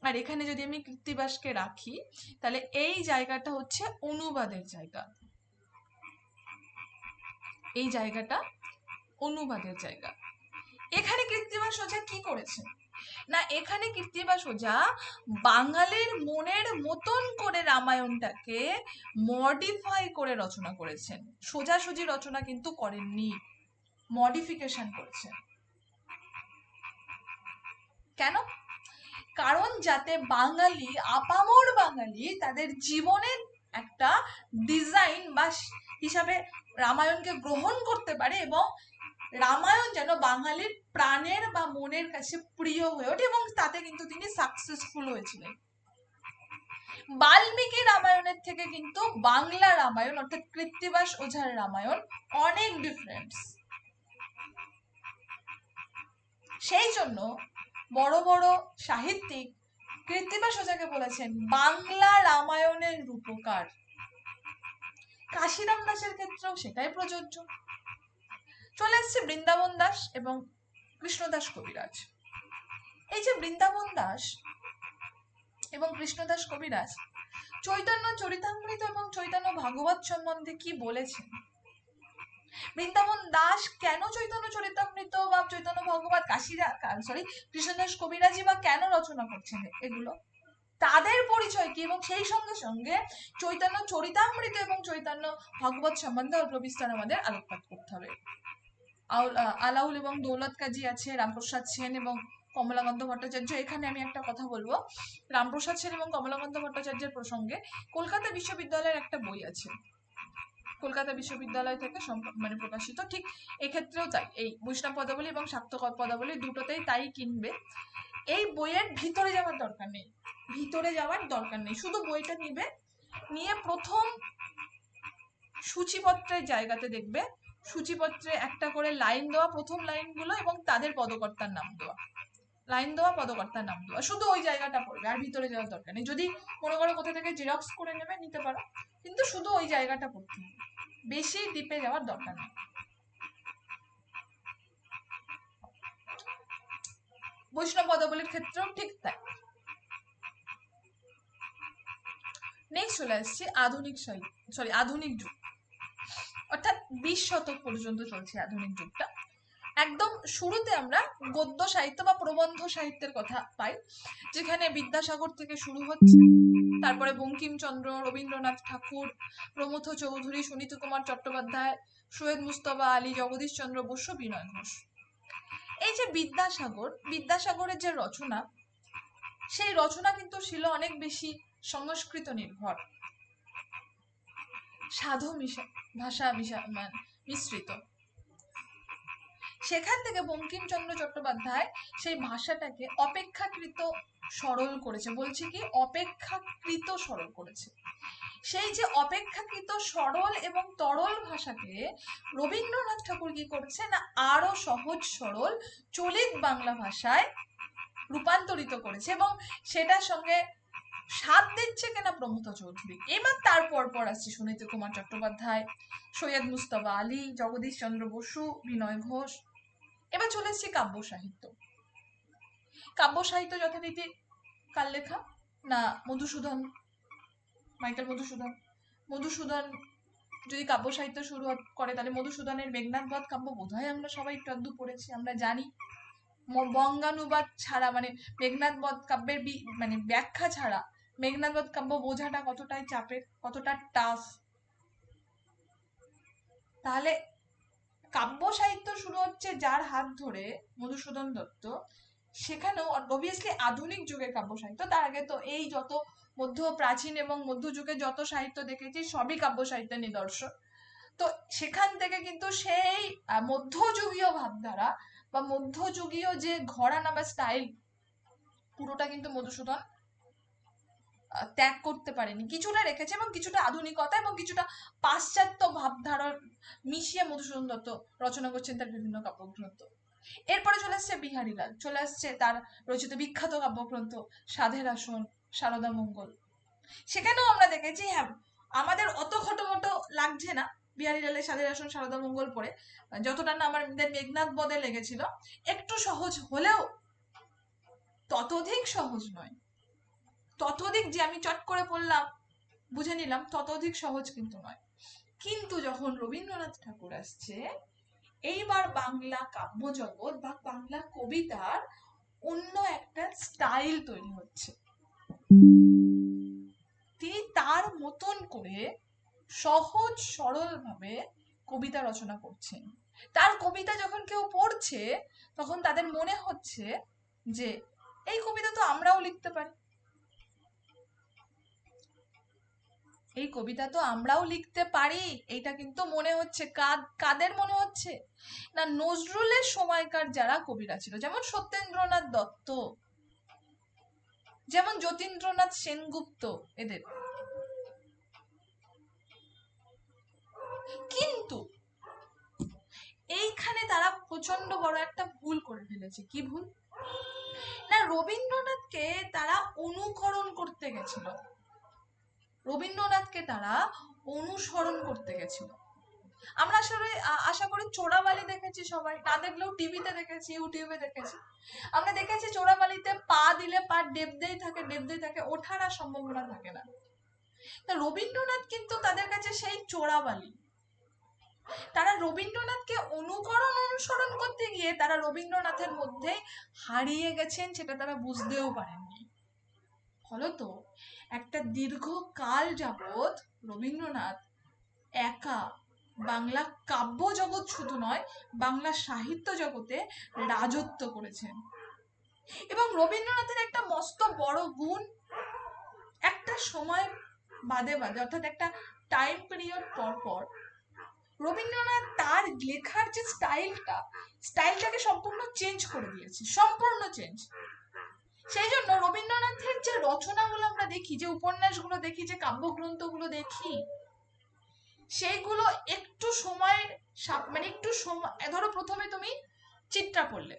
আর এখানে যদি আমি কৃত্তিবাসকে রাখি, তাহলে এই জায়গাটা হচ্ছে অনুবাদের জায়গা, এই জায়গাটা অনুবাদের জায়গা। এখানে কৃত্তিবাস ওঝা কি করেছেন না, এখানে কৃত্তিবাস ওঝা বাঙালির মনের মতন করে রামায়ণটাকে মডিফাই করে রচনা করেছেন, সোজাসুজি রচনা কিন্তু করেননি, মডিফিকেশন করেছেন। কেন? কারণ যাতে বাঙালি, আপামর বাঙালি, তাদের জীবনের একটা ডিজাইন বা হিসাবে রামায়ণকে গ্রহণ করতে পারে, এবং রামায়ণ যেন বাঙালির প্রাণের বা মনের কাছে প্রিয় হয়ে ওঠে, এবং তাতে কিন্তু তিনি সাকসেসফুল হয়েছিলেন। বাল্মীকি রামায়ণের থেকে কিন্তু বাংলা রামায়ণ অর্থাৎ কৃত্তিবাস ওঝার রামায়ণ অনেক ডিফারেন্স। সেই জন্য বড় বড় সাহিত্যিক কৃত্তিবাস ওঝাকে বলেছেন বাংলা রামায়ণের রূপকার। কাশিরাম দাসের ক্ষেত্রেও সেটাই প্রযোজ্য। চলে আসছে বৃন্দাবন দাস এবং কৃষ্ণদাস কবিরাজ। এই যে বৃন্দাবন দাস এবং কৃষ্ণদাস কবিরাজ চৈতন্য চরিতামৃত এবং চৈতন্য ভাগবত সম্বন্ধে কি বলেছেন, বৃন্দাবন দাস কেন চৈতন্য চরিতামৃত বা চৈতন্য ভগবত কৃষ্ণদাস কবিরাজি বা কেন রচনা করছেন, এগুলো তাদের পরিচয় কি, এবং সেই সঙ্গে সঙ্গে চৈতন্য চরিতামৃত এবং চৈতন্য ভগবত সম্বন্ধে অল্প বিস্তার আমাদের আলোকপাত করতে হবে। আলাউল এবং দৌলত কাজী আছে, রামপ্রসাদ সেন এবং কমলাকান্ত ভট্টাচার্য। এখানে আমি একটা কথা বলবো, রামপ্রসাদ সেন এবং কমলাকান্ত ভট্টাচার্যের প্রসঙ্গে কলকাতা বিশ্ববিদ্যালয়ের একটা বই আছে, কলকাতা বিশ্ববিদ্যালয় থেকে মানে প্রকাশিত, ঠিক এক্ষেত্রেও তাই, এই বৈষ্ণব পদাবলী এবং শাক্ত পদাবলী দুটোতেই তাই কিনবে। এই বইয়ের ভিতরে যাওয়ার দরকার নেই, শুধু বইটা নিবে, নিয়ে প্রথম সূচিপত্রের জায়গাতে দেখবে সূচিপত্রে একটা করে লাইন দেওয়া, প্রথম লাইনগুলো এবং তাদের পদকর্তার নাম দেওয়া, শুধু ওই জায়গাটা পড়বে, আর ভিতরে যাওয়ার দরকার নেই। যদি মনে করো কোথা থেকে জেরক্স করে নেবে নিতে পারো, কিন্তু শুধু ওই জায়গাটা পড়তে হবে, বেশি ডিপে যাওয়ার দরকার নেই। বৈষ্ণব পদাবলীর ক্ষেত্রেও ঠিক তাই। নেক্সট চলে আসছে আধুনিক যুগ, অর্থাৎ 20 শতক পর্যন্ত চলছে আধুনিক যুগটা। একদম শুরুতে আমরা গদ্য সাহিত্য বা প্রবন্ধ সাহিত্যের কথা পাই, যেখানে বিদ্যাসাগর থেকে শুরু হচ্ছে, তারপরে বঙ্কিমচন্দ্র, রবীন্দ্রনাথ ঠাকুর, প্রমথ চৌধুরী, সুনীত কুমার চট্টোপাধ্যায়, সৈয়দ মুস্তফা আলী, জগদীশ চন্দ্র বসু, বিনয় ঘোষ। এই যে বিদ্যাসাগরের যে রচনা, সেই রচনা কিন্তু ছিল অনেক বেশি সংস্কৃত নির্ভর, সাধু ভাষা মিশ্রিত। সেখান থেকে বঙ্কিমচন্দ্র চট্টোপাধ্যায় সেই ভাষাটাকে অপেক্ষাকৃত সরল করেছে, বলছি কি অপেক্ষাকৃত সরল করেছে। সেই যে অপেক্ষাকৃত সরল এবং তরল ভাষাকে রবীন্দ্রনাথ ঠাকুর কি করছে না, আরো সহজ সরল চলিত বাংলা ভাষায় রূপান্তরিত করেছে, এবং সেটার সঙ্গে সাথ দিচ্ছে কিনা প্রমথ চৌধুরী। এবার তারপর আসছে সুনীত কুমার চট্টোপাধ্যায়, সৈয়দ মুস্তফা আলী, জগদীশ চন্দ্র বসু, বিনয় ঘোষ। এবার চলে এসছে কাব্য সাহিত্য যথারীতি কার লেখা না, মাইকেল মধুসূদন যদি কাব্য সাহিত্য শুরু করে, তাহলে মধুসূদনের মেঘনাদ বধ কাব্য বোধহয় আমরা সবাই একটু পড়েছি, আমরা জানি। বঙ্গানুবাদ ছাড়া, মানে মেঘনাদ বধ কাব্যের মানে ব্যাখ্যা ছাড়া মেঘনাদ বধ কাব্য বোঝাটা কতটাই চাপের, কতটা টাফ। তাহলে কাব্য সাহিত্য শুরু হচ্ছে যার হাত ধরে, মধুসূদন দত্ত, সেখানেও অবভিয়াসলি আধুনিক যুগের কাব্য সাহিত্য। তার আগে তো এই যত প্রাচীন এবং মধ্যযুগে যত সাহিত্য দেখেছি সবই কাব্য সাহিত্যের নিদর্শন। তো সেখান থেকে কিন্তু সেই মধ্যযুগীয় ভাবধারা বা মধ্যযুগীয় যে ঘরানা বা স্টাইল, পুরোটা কিন্তু মধুসূদন ত্যাগ করতে পারেনি, কিছুটা রেখেছে, এবং কিছুটা আধুনিকতা এবং কিছুটা পাশ্চাত্য ভাবধারার মিশিয়ে মধুসূদন দত্ত রচনা করছেন তার বিভিন্ন কাব্যগ্রন্থ। এরপরে চলে আসছে বিহারীলাল, চলে আসছে তার রচিত বিখ্যাত কাব্যগ্রন্থ সাধের আসন, সারদা মঙ্গল। সেখানেও আমরা দেখেছি, হ্যাঁ আমাদের অত খটোমটো লাগছে না বিহারীলালের সাধের আসন, সারদা মঙ্গল পড়ে, যতটা না আমাদের মেঘনাদ বধে লেগেছিল, একটু সহজ হলেও ততোধিক সহজ নয়, ততোধিক যে আমি চট করে পড়লাম বুঝে নিলাম ততোধিক সহজ কিন্তু নয়। কিন্তু যখন রবীন্দ্রনাথ ঠাকুর আসছে, এইবার বাংলা কাব্য জগৎ বা বাংলা কবিতার অন্য একটা স্টাইল তৈরি হচ্ছে। তিনি তার মতন করে সহজ সরল ভাবে কবিতা রচনা করছেন। তার কবিতা যখন কেউ পড়ছে, তখন তাদের মনে হচ্ছে যে এই কবিতা তো আমরাও লিখতে পারি, এই কবিতা তো আমরাও লিখতে পারি। এইটা কিন্তু মনে হচ্ছে কাদের মনে হচ্ছে না, নজরুলের সময়কার যারা কবিরা ছিল, যেমন সত্যেন্দ্রনাথ দত্ত, যেমন যতীন্দ্রনাথ সেনগুপ্ত, এদের। কিন্তু এইখানে তারা প্রচন্ড বড় একটা ভুল করে ফেলেছে। কি ভুল না, রবীন্দ্রনাথকে তারা অনুকরণ করতে গেছিল, রবীন্দ্রনাথকে তারা অনুসরণ করতে গেছিল। আমরা আসলে আশা করি চোরাবালি দেখেছি সবাই, না দেখলেও টিভিতে দেখেছি, ইউটিউবে দেখেছি। আমরা দেখেছি চোরাবালিতে পা দিলে পা ডেবতেই থাকে, ওঠার আর সম্ভাবনা থাকে না। তা রবীন্দ্রনাথ কিন্তু তাদের কাছে সেই চোরাবালি। তারা রবীন্দ্রনাথকে অনুসরণ করতে গিয়ে তারা রবীন্দ্রনাথের মধ্যে হারিয়ে গেছেন, সেটা তারা বুঝতেও পারেননি। ফলত একটা দীর্ঘকাল যাবৎ রবীন্দ্রনাথ একা বাংলা কাব্য জগৎ শুধু নয়, বাংলা সাহিত্য জগতে রাজত্ব করেছেন। এবং রবীন্দ্রনাথের একটা মস্ত বড় গুণ, একটা সময় বাদে বাদে অর্থাৎ একটা টাইম পিরিয়ড পর পর রবীন্দ্রনাথ তার লেখার যে স্টাইলটাকে সম্পূর্ণ চেঞ্জ করে দিয়েছে, সম্পূর্ণ চেঞ্জ। সেই জন্য রবীন্দ্রনাথের যে রচনাগুলো আমরা দেখি, যে উপন্যাসগুলো দেখি, যে কাব্যগ্রন্থগুলো দেখি, সেইগুলো একটু সময়ের একটু সময়, ধরো প্রথমে তুমি চিত্রা পড়লে,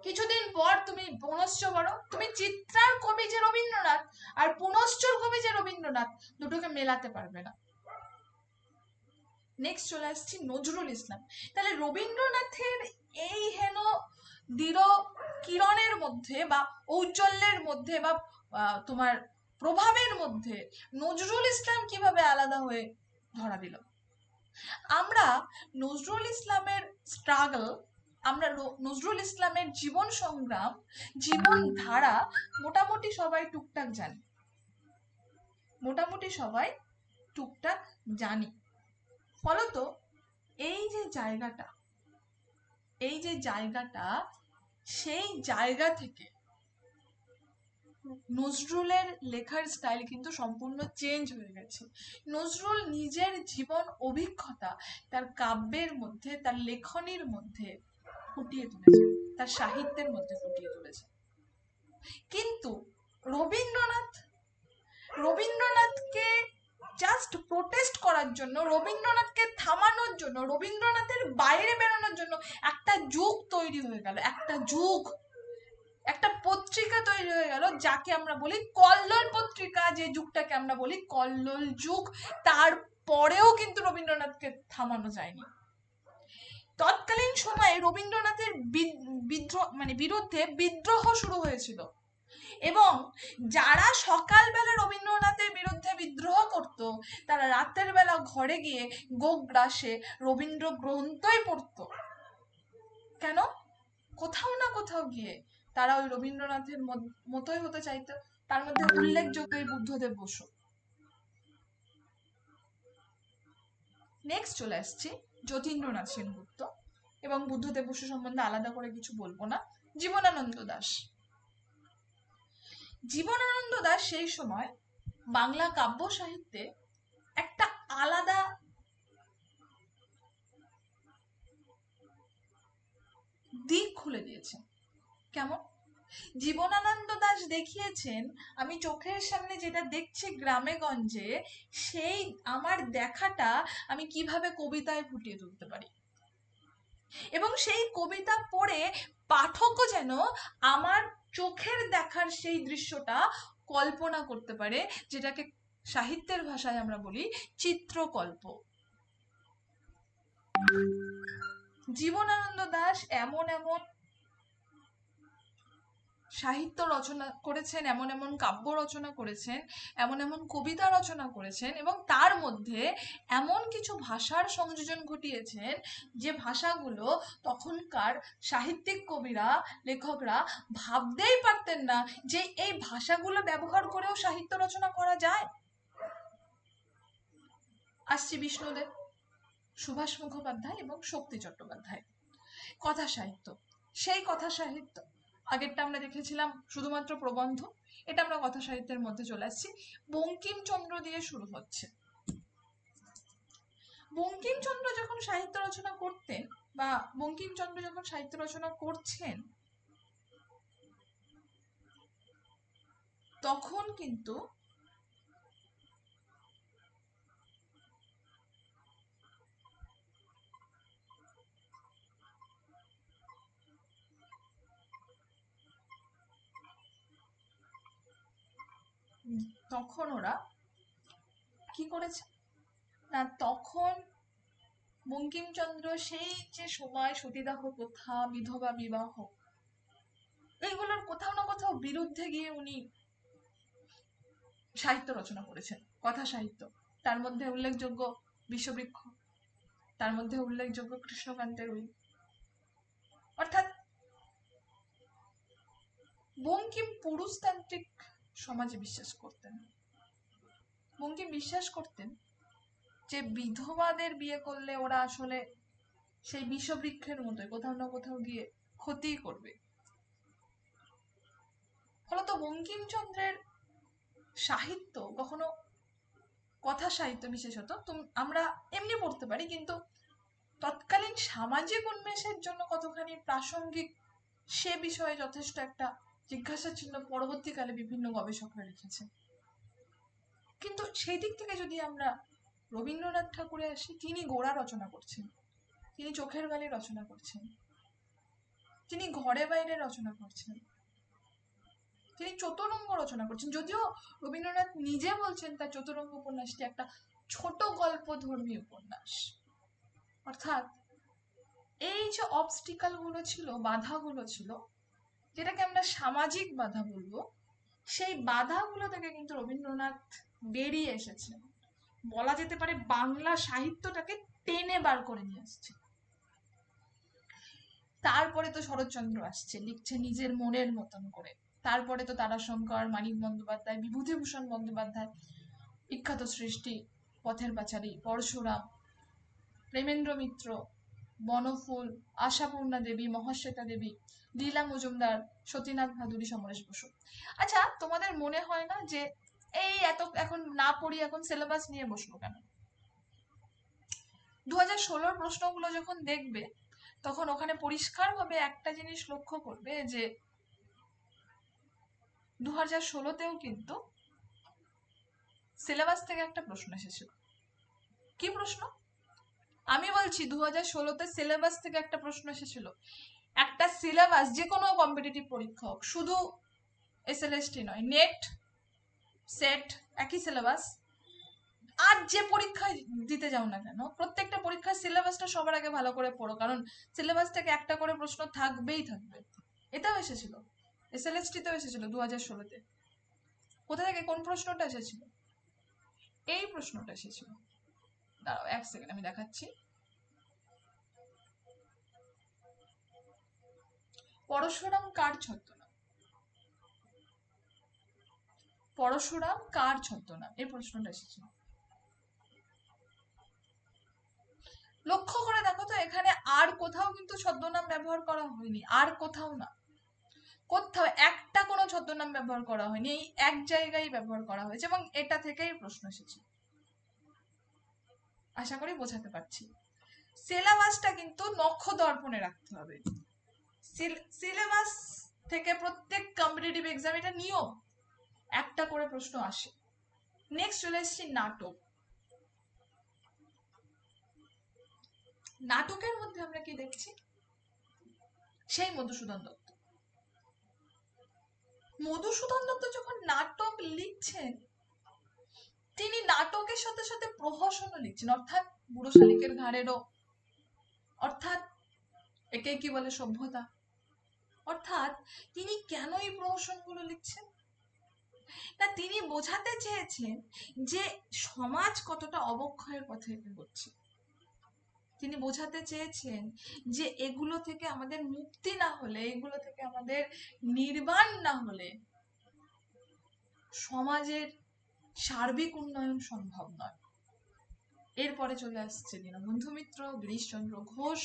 কিছুদিন পর তুমি পুনশ্চ পড়ো, তুমি চিত্রার কবি যে রবীন্দ্রনাথ আর পুনশ্চর কবি যে রবীন্দ্রনাথ, দুটোকে মেলাতে পারবে না। নেক্সট চলে আসছি নজরুল ইসলাম। তাহলে রবীন্দ্রনাথের এই হেন দৃঢ় কিরণের মধ্যে বা ঔজ্জ্বল্যের মধ্যে বা তোমার প্রভাবের মধ্যে নজরুল ইসলাম কিভাবে আলাদা হয়ে ধরা দিল? আমরা নজরুল ইসলামের স্ট্রাগল, আমরা নজরুল ইসলামের জীবন সংগ্রাম, জীবন ধারা মোটামুটি সবাই টুকটাক জানি। ফলত এই যে জায়গাটা সেই জায়গা থেকে নজরুলের লেখার স্টাইল কিন্তু সম্পূর্ণ চেঞ্জ হয়ে গেছে। নজরুল নিজের জীবন অভিজ্ঞতা তার কাব্যের মধ্যে, তার লেখনীর মধ্যে ফুটিয়ে তুলেছে, তার সাহিত্যের মধ্যে ফুটিয়ে তুলেছে। কিন্তু রবীন্দ্রনাথকে জাস্ট প্রোটেস্ট করার জন্য, রবীন্দ্রনাথকে থামানোর জন্য, রবীন্দ্রনাথের বাইরে বেরোনোর জন্য একটা যুগ তৈরি হয়ে গেল, একটা পত্রিকা তৈরি হয়ে গেল, যাকে আমরা বলি কল্লোল পত্রিকা। যে যুগটাকে আমরা বলি কল্লোল যুগ, তারপরেও কিন্তু রবীন্দ্রনাথকে থামানো যায়নি। তৎকালীন সময়ে রবীন্দ্রনাথের বিরুদ্ধে বিদ্রোহ শুরু হয়েছিল, এবং যারা সকালবেলা রবীন্দ্রনাথের বিরুদ্ধে বিদ্রোহ করত, তারা রাতের বেলা ঘরে গিয়ে গোগ্রাসে রবীন্দ্র গ্রন্থই পড়ত। কেন? কোথাও না কোথাও গিয়ে তারা ওই রবীন্দ্রনাথের মতোই হতে চাইতো। তার মধ্যে উল্লেখযোগ্য বুদ্ধদেব বসু। নেক্সট চলে আসছি যতীন্দ্রনাথ সেনগুপ্ত, এবং বুদ্ধদেব বসু সম্বন্ধে আলাদা করে কিছু বলবো না। জীবনানন্দ দাশ সেই সময় বাংলা কাব্য সাহিত্যে একটা আলাদা দিক খুলে দিয়েছে। কেমন? জীবনানন্দ দাশ দেখিয়েছেন, আমি চোখের সামনে যেটা দেখছি গ্রামে গঞ্জে, সেই আমার দেখাটা আমি কিভাবে কবিতায় ফুটিয়ে তুলতে পারি, এবং সেই কবিতা পড়ে পাঠকও যেন আমার চোখের দেখার সেই দৃশ্যটা কল্পনা করতে পারে, যেটাকে সাহিত্যের ভাষায় আমরা বলি চিত্রকল্প। জীবনানন্দ দাশ এমন সাহিত্য রচনা করেছেন, এমন কাব্য রচনা করেছেন, এমন কবিতা রচনা করেছেন, এবং তার মধ্যে এমন কিছু ভাষার সংযোজন ঘটিয়েছেন যে ভাষাগুলো তখনকার সাহিত্যিক কবিরা, লেখকরা ভাবতেই পারতেন না যে এই ভাষাগুলো ব্যবহার করেও সাহিত্য রচনা করা যায়। আসছি বিষ্ণুদেব, সুভাষ মুখোপাধ্যায় এবং শক্তি চট্টোপাধ্যায়। কথা সাহিত্য, সেই কথা সাহিত্য আগেরটা আমরা দেখেছিলাম শুধুমাত্র প্রবন্ধ, এটা আমরা কথা সাহিত্যের মধ্যে চলে আসছি। বঙ্কিমচন্দ্র দিয়ে শুরু হচ্ছে। বঙ্কিমচন্দ্র যখন সাহিত্য রচনা করতেন, বা বঙ্কিমচন্দ্র যখন সাহিত্য রচনা করছেন, তখন কিন্তু তখন ওরা কি করেছে না, তখন বঙ্কিমচন্দ্র সেই যে সময় সতীদাহ প্রথা, বিধবা বিবাহ, এইগুলোর কোথাও না কোথাও বিরুদ্ধে গিয়ে উনি সাহিত্য রচনা করেছেন, কথা সাহিত্য। তার মধ্যে উল্লেখযোগ্য বিশ্ববৃক্ষ, তার মধ্যে উল্লেখযোগ্য কৃষ্ণকান্তের উইল। অর্থাৎ বঙ্কিম পুরুষতান্ত্রিক সমাজে বিশ্বাস করতেন। বঙ্কিম বিশ্বাস করতেন যে বিধবাদের বিয়ে করলে ওরা আসলে সেই বিষবৃক্ষের মতো কোথাও না কোথাও গিয়ে ক্ষতি করবে। ফলত বঙ্কিমচন্দ্রের সাহিত্য কখনো, কথা সাহিত্য বিশেষত, আমরা এমনি পড়তে পারি, কিন্তু তৎকালীন সামাজিক উন্মেষের জন্য কতখানি প্রাসঙ্গিক সে বিষয়ে যথেষ্ট একটা জিজ্ঞাসা চিহ্ন পরবর্তীকালে বিভিন্ন গবেষকরা লিখেছেন। কিন্তু সেই দিক থেকে যদি আমরা রবীন্দ্রনাথ ঠাকুরে আসি, তিনি গোড়া রচনা করছেন, তিনি চোখের বালি রচনা করছেন, তিনি ঘরে বাইরে রচনা করছেন, তিনি চতুরঙ্গ রচনা করছেন। যদিও রবীন্দ্রনাথ নিজে বলছেন তার চতুরঙ্গ উপন্যাসটি একটা ছোট গল্প ধর্মী উপন্যাস। অর্থাৎ এই যে অবস্টিকাল গুলো ছিল, বাধাগুলো ছিল, যেটাকে আমরা সামাজিক বাধা বলবো, সেই বাধাগুলো থেকে কিন্তু রবীন্দ্রনাথ বেরিয়ে এসেছেন। বলা যেতে পারে বাংলা সাহিত্যটাকে টেনে বার করে নিয়ে আসছে। তারপরে তো শরৎচন্দ্র আসছে, লিখছে নিজের মনের মতন করে। তারপরে তো তারাশঙ্কর, মানিক বন্দ্যোপাধ্যায়, বিভূতিভূষণ বন্দ্যোপাধ্যায়, বিখ্যাত সৃষ্টি, পথের পাঁচালী, পরশুরাম, প্রেমেন্দ্র মিত্র, বনফুল, আশাপূর্ণা দেবী, মহাশ্বেতা দেবী, লীলা মজুমদার, সতীনাথ ভাদুরী, সমরেশ বসু। আচ্ছা, তোমাদের মনে হয় না যে এই এত এখন না পড়ি, এখন সিলেবাস নিয়ে বসবো কেন? 2016 প্রশ্নগুলো যখন দেখবে তখন ওখানে পরিষ্কারভাবে একটা জিনিস লক্ষ্য করবে যে 2016তেও কিন্তু সিলেবাস থেকে একটা প্রশ্ন এসেছিল। কি প্রশ্ন? আমি বলছি 2016তে সিলেবাস থেকে একটা প্রশ্ন এসেছিল। একটা সিলেবাস, যে কোনো কম্পিটিটিভ পরীক্ষা হোক, শুধু এসএলএসটি নয়, নেট, সেট, একই সিলেবাস। আর যে পরীক্ষা দিতে যাও না কেন, প্রত্যেকটা পরীক্ষার সিলেবাসটা সবার আগে ভালো করে পড়ো, কারণ সিলেবাস থেকে একটা করে প্রশ্ন থাকবেই থাকবে। এটাও এসেছিল, এসএলএসটিতেও এসেছিল 2016তে। কোথা থেকে কোন প্রশ্নটা এসেছিল? এই প্রশ্নটা এসেছিল। দাঁড়াও এক সেকেন্ড, আমি দেখাচ্ছি। পরশুরাম কার ছদ্মনাম? পরশুরাম কার ছদ্মনাম? এই প্রশ্নটা এসেছিল। লক্ষ্য করে দেখো তো, এখানে আর কোথাও কিন্তু ছদ্মনাম ব্যবহার করা হয়নি, আর কোথাও না, কোথাও একটা কোনো ছদ্মনাম ব্যবহার করা হয়নি, এই এক জায়গায় ব্যবহার করা হয়েছে, এবং এটা থেকেই প্রশ্ন এসেছে। আশা করি বোঝাতে পারছি। সিলেবাসটা কিন্তু নখদর্পণে রাখতে হবে। সিলেবাস থেকে প্রত্যেক কম্পিটিটিভ এক্সাম, এটা নিয়ম, একটা করে প্রশ্ন আসে। নেক্সট চলে এসেছি নাটক। নাটকের মধ্যে আমরা কি দেখছি? সেই মধুসূদন দত্ত। মধুসূদন দত্ত যখন নাটক লিখছেন, তিনি নাটকের সাথে সাথে প্রহসনও লিখছেন, অর্থাৎ বুড়ো শালিকের ঘাড়েরও, অর্থাৎ একে কি বলে সভ্যতা। অর্থাৎ তিনি কেন এই প্রহসনগুলো লিখছেন? না, তিনি বোঝাতে চেয়েছেন যে সমাজ কতটা অবক্ষয়ের পথে এগোচ্ছে। তিনি বোঝাতে চেয়েছেন যে এগুলো থেকে আমাদের মুক্তি না হলে, এগুলো থেকে আমাদের নির্বাণ না হলে সমাজের সার্বিক উন্নয়ন সম্ভব নয়। এরপরে চলে আসছে দীনবন্ধু মিত্র, গিরিশচন্দ্র ঘোষ,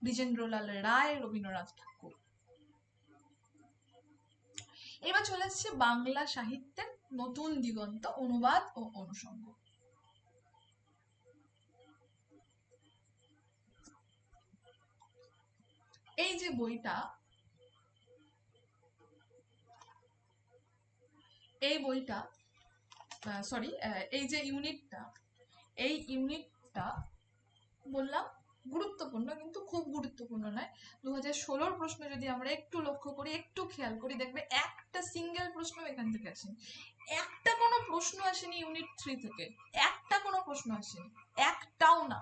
দ্বিজেন্দ্রলাল রায়, রবীন্দ্রনাথ ঠাকুর। এবার চলে আসছে বাংলা সাহিত্যের নতুন দিগন্ত, অনুবাদ ও অনুষঙ্গ। এই যে বইটা, এই বইটা, সরি, এই যে ইউনিটটা, এই ইউনিটটা বললাম গুরুত্বপূর্ণ, কিন্তু খুব গুরুত্বপূর্ণ নয়। 2016 প্রশ্ন যদি আমরা একটু লক্ষ্য করি, একটু খেয়াল করি, দেখবে একটা সিঙ্গেল প্রশ্ন এখান থেকে আসেনি। একটা কোনো প্রশ্ন আসেনি ইউনিট 3 থেকে, একটা কোনো প্রশ্ন আসেনি, একটাও না।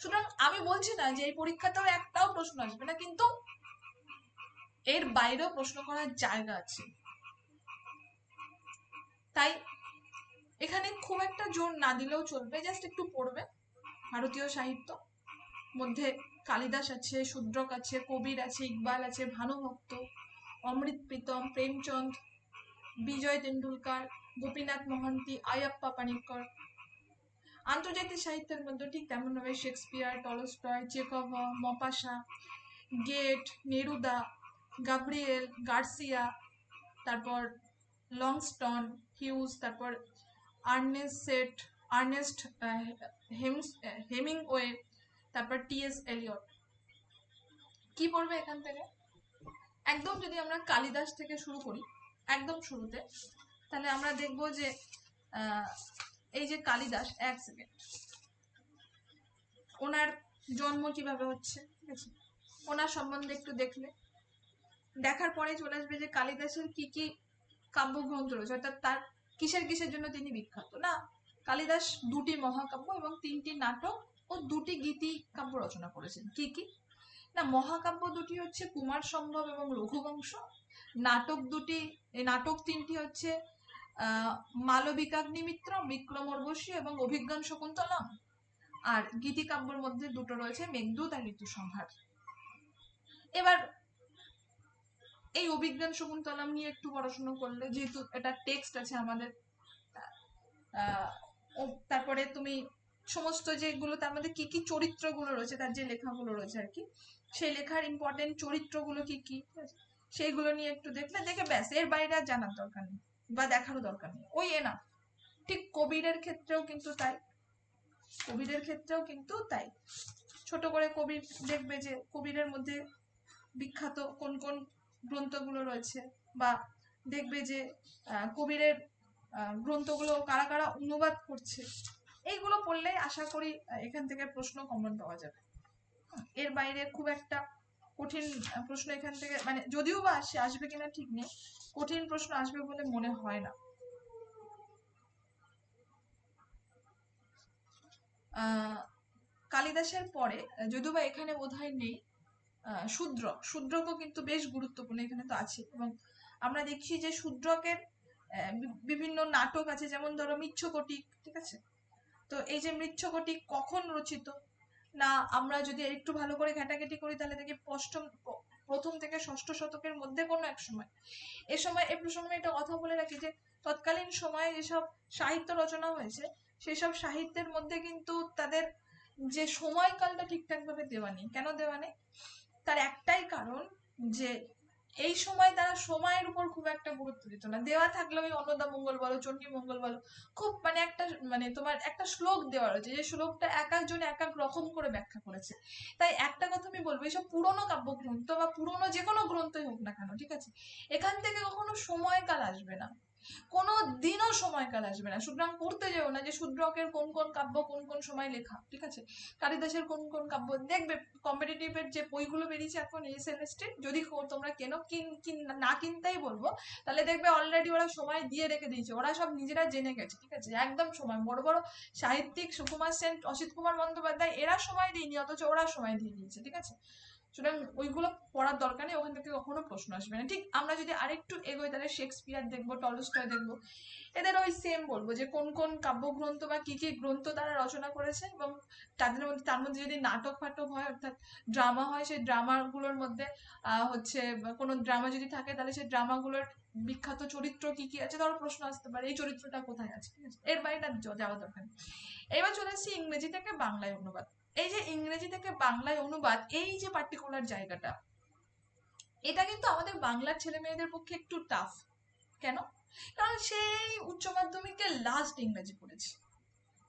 সুতরাং আমি বলছি না যে এই পরীক্ষাতেও একটাও প্রশ্ন আসবে না, কিন্তু এর বাইরেও প্রশ্ন করার জায়গা আছে। তাই এখানে খুব একটা জোর না দিলেও চলবে, জাস্ট একটু পড়বে। ভারতীয় সাহিত্য মধ্যে কালিদাস আছে, শূদ্রক আছে, কবির আছে, ইকবাল আছে, ভানুভক্ত, অমৃত প্রীতম, প্রেমচন্দ, বিজয় তেন্ডুলকার, গোপীনাথ মহান্তি, আয়াপ্পা পানিক্কর। আন্তর্জাতিক সাহিত্যের মধ্যে ঠিক তেমনভাবে Shakespeare, Tolstoy, Chekhov, Maupassant, Goethe, Neruda, Gabriel Garcia, তারপর লংস্টন, হিউজ, তারপর আর্নেস্ট হেমিংওয়ে, তারপর টি.এস. এলিয়ট। কি পড়বে এখান থেকে? একদম যদি আমরা কালিদাস থেকে শুরু করি, একদম শুরুতে, তাহলে আমরা দেখব যে এই যে কালিদাস, এক সেকেন্ড, ওনার জন্ম কিভাবে হচ্ছে, ঠিক আছে, ওনার সম্বন্ধে একটু দেখলে, দেখার পরে চলে আসবে যে কালিদাসের কি কি কাব্যগ্রন্থ রয়েছে, অর্থাৎ তার কিসের কিসের জন্য তিনি বিখ্যাত। না, কালিদাস 2টি মহাকাব্য এবং 3টি নাটক ও 2টি গীতি কাব্য রচনা করেছেন। কি কি? না, মহাকাব্য 2টি হচ্ছে কুমার সম্ভব এবং রঘুবংশ, নাটক 3টি হচ্ছে মালবিকাগ্নিমিত্র, বিক্রমোর্বশী এবং অভিজ্ঞান শকুন্তলম, আর গীতিকাব্যের মধ্যে 2টো রয়েছে, মেঘদূত আর ঋতুসংহার। এবার এই অভিজ্ঞান শকুন্তলম নিয়ে একটু পড়াশোনা করলে, যেহেতু এটা টেক্সট আছে আমাদের, তারপরে তুমি সমস্ত যেগুলো তার মধ্যে কি কি চরিত্রগুলো রয়েছে, তার যে লেখাগুলো রয়েছে আর কি, সেই লেখার ইম্পর্টেন্ট চরিত্রগুলো কি কি, সেইগুলো নিয়ে একটু দেখে ব্যাস, এর বাইরে আর জানার দরকার নেই বা দেখারও দরকার নেই, ওই না। ঠিক কবিরের ক্ষেত্রেও কিন্তু তাই, ছোট করে কবির দেখবে যে কবিরের মধ্যে বিখ্যাত কোন কোন গ্রন্থগুলো রয়েছে, বা দেখবে যে কবিরের গ্রন্থগুলো কারা কারা অনুবাদ করছে। এইগুলো পড়লে আশা করি এখান থেকে প্রশ্ন কমন পাওয়া যাবে। এর বাইরে খুব একটা কঠিন প্রশ্ন এখান থেকে, মানে যদিও বা আসবে কিনা ঠিক নেই, কঠিন প্রশ্ন আসবে বলে মনে হয় না। কালিদাসের পরে, যদিও বা এখানে বোধহয় নেই, শূদ্রকও কিন্তু বেশ গুরুত্বপূর্ণ, এখানে তো আছে। এবং আমরা দেখছি যে শূদ্রকের বিভিন্ন নাটক আছে, যেমন ধরো মৃচ্ছকটিক, ঠিক আছে। তো এই যে মৃচ্ছকটিক কখন রচিত, না আমরা যদি একটু ভালো করে ঘাটাঘাটি করি তাহলে দেখি প্রথম থেকে ষষ্ঠ শতকের মধ্যে কোনো এক সময়। এ প্রসঙ্গে একটা কথা বলে রাখি যে তৎকালীন সময়ে যেসব সাহিত্য রচনা হয়েছে, সেসব সাহিত্যের মধ্যে কিন্তু তাদের যে সময়কালটা ঠিকঠাক ভাবে দেওয়া নেই। কেন দেওয়া নেই? তার একটাই কারণ যে এই সময় তারা সময়ের উপর খুব একটা গুরুত্ব দিত না। দেওয়া থাকলে ওই অন্নদা মঙ্গল বলো, চণ্ডী মঙ্গল বলো, খুব তোমার একটা শ্লোক দেওয়া রয়েছে, যে শ্লোকটা এক একজন এক এক রকম করে ব্যাখ্যা করেছে। তাই একটা কথা আমি বলবো, এইসব পুরোনো কাব্যগ্রন্থ বা পুরোনো যে কোনো গ্রন্থই হোক না কেন, ঠিক আছে, এখান থেকে কখনো সময়কাল আসবে না, কোনো দিনও সময়কাল আসবে না। সুতরাং পড়তে যেও না যে শূদ্রকের কোন কোন কাব্য কোন কোন সময় লেখা, ঠিক আছে, কালিদাসের কোন কোন কাব্য। দেখবে কম্পিটিটিভের যে বইগুলো বেরিয়েছে এখন এসএলএসটি, যদি তোমরা কেনো, না কিনতেই বলবো, তাহলে দেখবে অলরেডি ওরা সময় দিয়ে রেখে দিয়েছে, ওরা সব নিজেরা জেনে গেছে, ঠিক আছে, একদম সময়। বড় বড় সাহিত্যিক সুকুমার সেন, অসিত কুমার বন্দ্যোপাধ্যায়, এরা সময় দিইনি, অথচ ওরা সময় দিয়ে দিয়েছে, ঠিক আছে। সুতরাং ওইগুলো পড়ার দরকার নেই, ওখান থেকে কখনো প্রশ্ন আসবে না। ঠিক আমরা যদি আরেকটু এগোই, তাহলে শেক্সপিয়ার দেখবো, টলস্টয় দেখবো, এদের ওই সেম বলবো যে কোন কোন কাব্যগ্রন্থ বা কি কি গ্রন্থ তারা রচনা করেছে, এবং তার মধ্যে যদি নাটক ফাটক হয়, অর্থাৎ ড্রামা হয়, সেই ড্রামাগুলোর মধ্যে হচ্ছে কোনো ড্রামা যদি থাকে, তাহলে সেই ড্রামাগুলোর বিখ্যাত চরিত্র কি কি আছে, ধরো প্রশ্ন আসতে পারে এই চরিত্রটা কোথায় আছে, ঠিক আছে, এর বাইরে যাওয়া দরকার নেই। এবার চলে আসছি ইংরেজি থেকে বাংলায় অনুবাদ। এই যে ইংরেজি থেকে বাংলায় অনুবাদ, এই যে পার্টিকুলার জায়গাটা, এটা কিন্তু আমাদের বাংলার ছেলে মেয়েদের পক্ষে একটু টাফ। কেন? কারণ সেই উচ্চ মাধ্যমিকে লাস্ট ইংরেজি পড়েছি,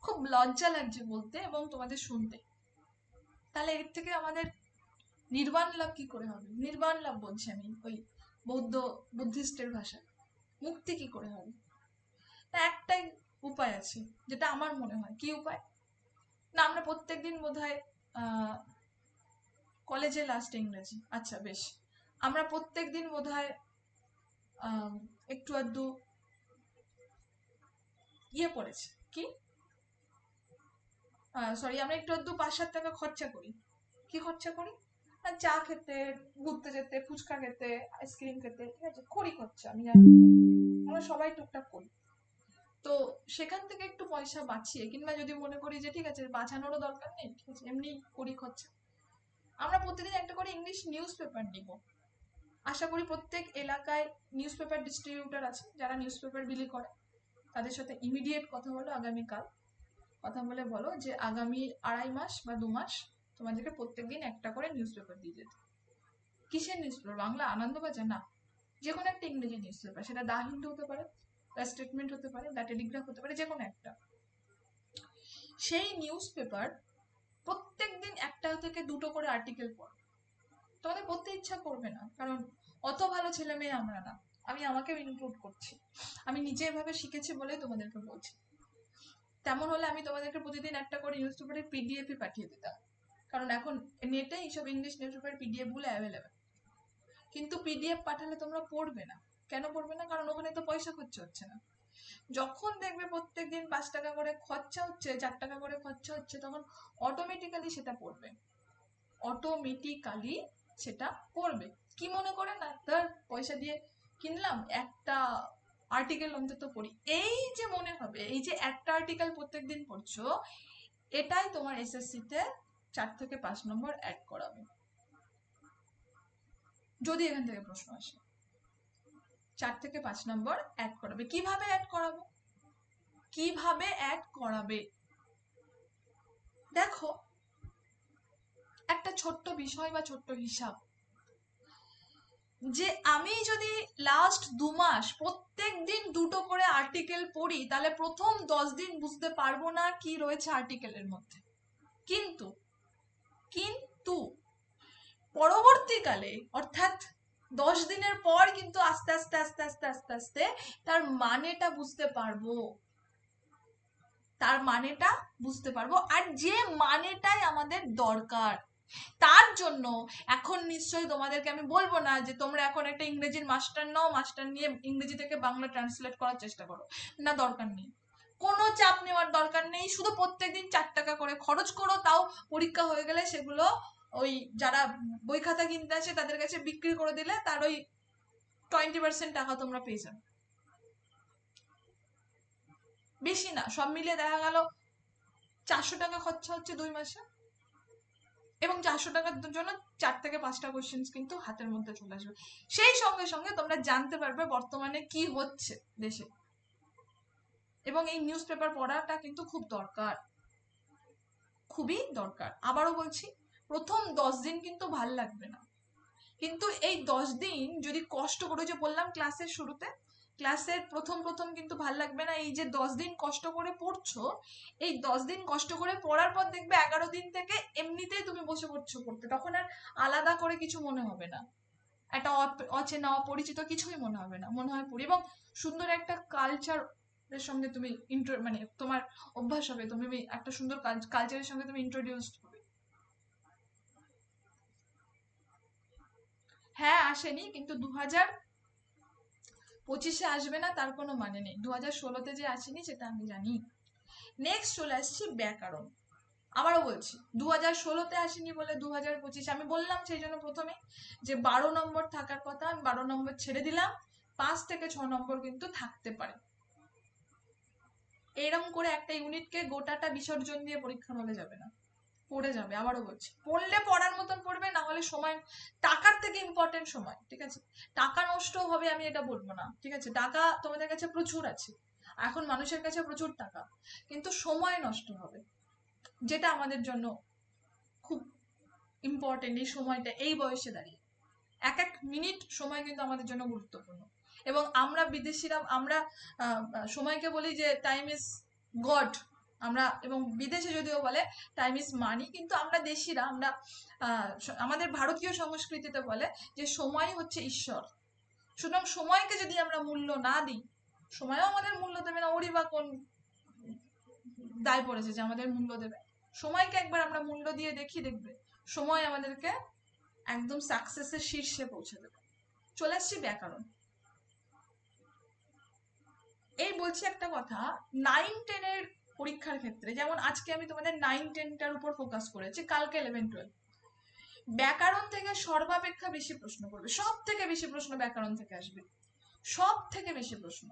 খুব লজ্জা লাগছে বলতে এবং তোমাদের শুনতে। তাহলে এর থেকে আমাদের নির্বাণ লাভ কি করে হবে? নির্বাণ লাভ বলছি আমি ওই বুদ্ধিস্টের ভাষায়, মুক্তি কি করে হবে? তা একটাই উপায় আছে, যেটা আমার মনে হয়। কি উপায়? না, আমরা প্রত্যেকদিন বোধহয় কলেজে লাস্ট ইংরেজি, আচ্ছা বেশ, আমরা প্রত্যেকদিন বোধহয় একটু আধটু পড়েছি কি, সরি, আমরা একটু আধটু 5-7 টাকা খরচা করি। কি খরচা করি? চা খেতে, ঘুরতে যেতে, ফুচকা খেতে, আইসক্রিম খেতে, ঠিক আছে, করি খরচা, আমি জানি, আমরা সবাই টুকটাক করি। তো সেখান থেকে একটু পয়সা বাঁচিয়ে, কিংবা যদি মনে করি যে ঠিক আছে বাঁচানোরও দরকার নেই, ঠিক আছে এমনি করি খরচা, আমরা প্রতিদিন একটা করে ইংলিশ নিউজ পেপার নিব। আশা করি প্রত্যেক এলাকায় নিউজ পেপার ডিস্ট্রিবিউটার আছে যারা নিউজ পেপার বিলি করে, তাদের সাথে ইমিডিয়েট কথা বলো, আগামীকাল কথা বলে বলো যে আগামী 2.5 মাস বা 2 মাস তোমাদেরকে প্রত্যেকদিন একটা করে নিউজ পেপার দিয়ে যেতে। কিসের নিউজ পেপার? বাংলা আনন্দবাজার না, যে কোনো একটা ইংরেজি নিউজ পেপার, সেটা দা হিন্দু হতে পারে, দ্য স্টেটমেন্ট হতে পারে, দ্য টেলিগ্রাফ হতে পারে, যে কোনো একটা। সেই নিউজ পেপার প্রত্যেকদিন 1টা থেকে 2টো করে আর্টিকেল পড়ো। তোমাদের পড়তে ইচ্ছা করবে না, কারণ অত ভালো ছেলে মেয়ে আমরা না, আমি আমাকেও ইনক্লুড করছি, আমি নিজে এভাবে শিখেছি বলেই তোমাদেরকে বলছি। তেমন হলে আমি তোমাদেরকে প্রতিদিন একটা করে নিউজ পেপারের পিডিএফই পাঠিয়ে দিতাম, কারণ এখন নেটে এইসব ইংলিশ নিউজ পেপার পিডিএফ গুলো অ্যাভেলেবেল। কিন্তু পিডিএফ পাঠালে তোমরা পড়বে না। কেন পড়বে না? কারণ ওখানে তো পয়সা খরচা হচ্ছে না। যখন দেখবে প্রত্যেকদিন 5 টাকা করে খরচা হচ্ছে, 4 টাকা করে খরচা হচ্ছে, তখন অটোমেটিক্যালি সেটা পড়বে, অটোমেটিক্যালি সেটা পড়বে। কি মনে করে না, ধর পয়সা দিয়ে কিনলাম, একটা আর্টিকেল অন্তত পড়ি, এই যে মনে হবে, এই যে একটা আর্টিকেল প্রত্যেকদিন পড়ছো, এটাই তোমার এসএসসি তে 4 থেকে 5 নম্বর অ্যাড করাবে, যদি এখান থেকে প্রশ্ন আসে। 4 থেকে 5 নম্বর অ্যাড করাবে। কিভাবে অ্যাড করাবে? কিভাবে অ্যাড করাবে? দেখো, একটা ছোট্ট বিষয় বা ছোট্ট হিসাব, যে আমি যদি লাস্ট 2 মাস প্রত্যেক দিন 2টো করে আর্টিকেল পড়ি, তাহলে প্রথম 10 দিন বুঝতে পারবো না কি রয়েছে আর্টিকেলের মধ্যে, কিন্তু কিন্তু পরবর্তীকালে, অর্থাৎ 10 দিনের পর কিন্তু আস্তে আস্তে আস্তে আস্তে আস্তে আস্তে তার মানেটা বুঝতে পারবো, তার মানেটা বুঝতে পারবো, আর যে মানেটাই আমাদের দরকার। তার জন্য এখন নিশ্চয়ই তোমাদেরকে আমি বলবো না যে তোমরা এখন একটা ইংরেজির মাস্টার নাও, মাস্টার নিয়ে ইংরেজি থেকে বাংলা ট্রান্সলেট করার চেষ্টা করো, না, দরকার নেই, কোনো চাপ নেওয়ার দরকার নেই। শুধু প্রত্যেকদিন 4 টাকা করে খরচ করো, তাও পরীক্ষা হয়ে গেলে সেগুলো ওই যারা বই খাতা কিনতে আসে তাদের কাছে বিক্রি করে দিলে তার ওই 20% টাকা তোমরা পেয়ে যাবে, বেশি না, সব মিলিয়ে দেখা গেল 400 টাকা খরচা হচ্ছে 2 মাসে, এবং 400 টাকার জন্য 4 থেকে 5টা কোশ্চেন কিন্তু হাতের মধ্যে চলে আসবে। সেই সঙ্গে সঙ্গে তোমরা জানতে পারবে বর্তমানে কি হচ্ছে দেশে, এবং এই নিউজ পেপার পড়াটা কিন্তু খুব দরকার, খুবই দরকার। আবারও বলছি, প্রথম 10 দিন কিন্তু ভাল লাগবে না, কিন্তু এই 10 দিন যদি কষ্ট করে, যে বললাম ক্লাসের শুরুতে, ক্লাসের প্রথম প্রথম কিন্তু ভাল লাগবে না, এই যে 10 দিন কষ্ট করে পড়ছো, এই 10 দিন কষ্ট করে পড়ার পর দেখবে 11 দিন থেকে এমনিতেই তুমি বসে পড়ছো পড়তে, তখন আর আলাদা করে কিছু মনে হবে না, একটা অচেনা অপরিচিত কিছুই মনে হবে না, মনে হয় পড়ি, এবং সুন্দর একটা কালচার এর সঙ্গে তুমি মানে তোমার অভ্যাস হবে, তুমি একটা সুন্দর কালচারের সঙ্গে তুমি ইন্ট্রোডিউসড হবে। হ্যাঁ, আসেনি, কিন্তু 2025-এ আসবে না তার কোনো মানে নেই, 2016-তে যে আসেনি সেটা আমি জানি। নেক্সট চলে আসছি ব্যাকরণ। আবারও বলছি, 2016-তে আসেনি বলে 2025, আমি বললাম সেই জন্য প্রথমে যে 12 নম্বর থাকার কথা, আমি 12 নম্বর ছেড়ে দিলাম, 5 থেকে 6 নম্বর কিন্তু থাকতে পারে। এরকম করে একটা ইউনিটকে গোটাটা বিসর্জন দিয়ে পরীক্ষা হলে যাবে না, পড়ে যাবে। আবারও বলছি, পড়লে পড়ার মতন পড়বে, না হলে সময়, টাকার থেকে ইম্পর্টেন্ট সময়, ঠিক আছে? টাকা নষ্ট হবে আমি এটা বলবো না, ঠিক আছে, টাকা তোমাদের কাছে প্রচুর আছে, এখন মানুষের কাছে প্রচুর টাকা, কিন্তু সময় নষ্ট হবে, যেটা আমাদের জন্য খুব ইম্পর্টেন্ট। এই সময়টা, এই বয়সে দাঁড়িয়ে এক এক মিনিট সময় কিন্তু আমাদের জন্য গুরুত্বপূর্ণ, এবং আমরা বিদেশিরা, আমরা সময়কে বলি যে টাইম ইজ গড, আমরা, এবং বিদেশে যদিও বলে টাইম ইজ মানি, কিন্তু আমরা দেশিরা, আমরা আমাদের ভারতীয় সংস্কৃতিতে বলে যে সময় হচ্ছে ঈশ্বর। সুতরাং সময়কে যদি আমরা মূল্য না দিই, সময়ও আমাদের মূল্য দেবে না, ওরই বা কোন দায় পড়েছে যে আমাদের মূল্য দেবে? সময়কে একবার আমরা মূল্য দিয়ে দেখবে সময় আমাদেরকে একদম সাকসেসের শীর্ষে পৌঁছে দেবে। চলে আসছি ব্যাকরণ। এই বলছি একটা কথা, 9-10 এর পরীক্ষার ক্ষেত্রে, যেমন আজকে আমি তোমাদের 9-10টার উপর ফোকাস করেছি, কালকে 11-12, ব্যাকরণ থেকে সর্বাপেক্ষা বেশি প্রশ্ন করবে, সব থেকে বেশি প্রশ্ন ব্যাকরণ থেকে আসবে, সব থেকে বেশি প্রশ্ন।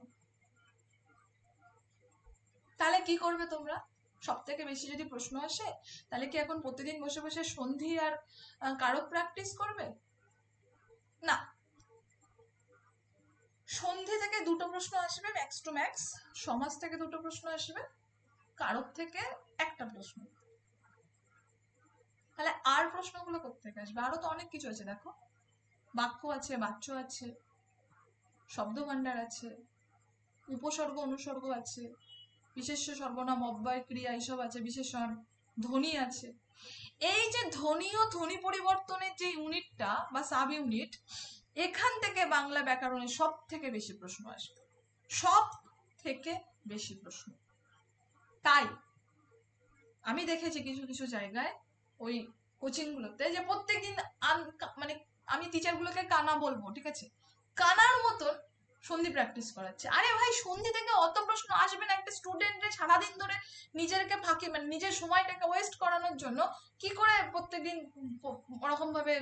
তাহলে কি করবে তোমরা? সব থেকে বেশি যদি প্রশ্ন আসে, তাহলে কি এখন প্রতিদিন বসে বসে সন্ধি আর কারক প্র্যাকটিস করবে? না, সন্ধি থেকে 2টো প্রশ্ন আসবে ম্যাক্স টু ম্যাক্স, সমাজ থেকে 2টো প্রশ্ন আসবে, কারক থেকে 1টা প্রশ্ন। তাহলে আর প্রশ্নগুলো কোত্থেকে আসবে? আরো তো অনেক কিছু আছে, দেখো, বাক্য আছে, বাচ্য আছে, শব্দ ভান্ডার আছে, উপসর্গ অনুসর্গ আছে, বিশেষ্য সর্বনাম অব্যয় ক্রিয়া এইসব আছে, বিশেষণ, ধ্বনি আছে। এই যে ধ্বনি ও ধ্বনি পরিবর্তনের যে ইউনিটটা বা সাব ইউনিট, এখান থেকে বাংলা ব্যাকরণের সব থেকে বেশি প্রশ্ন আসবে, সব থেকে বেশি প্রশ্ন। তাই আমি দেখেছি কিছু কিছু জায়গায় ওই কোচিং গুলোতে যে প্রত্যেকদিন মানে আমি টিচারগুলোকে কানা বলবো, ঠিক আছে, কানার মতন সন্ধি প্র্যাকটিস করাচ্ছে। আরে ভাই, সন্ধি থেকে অত প্রশ্ন আসবে না, একটা স্টুডেন্টের সারাদিন ধরে নিজেকে ফাঁকি, মানে নিজের সময়টাকে ওয়েস্ট করানোর জন্য কি করে প্রত্যেকদিন ওরকম ভাবে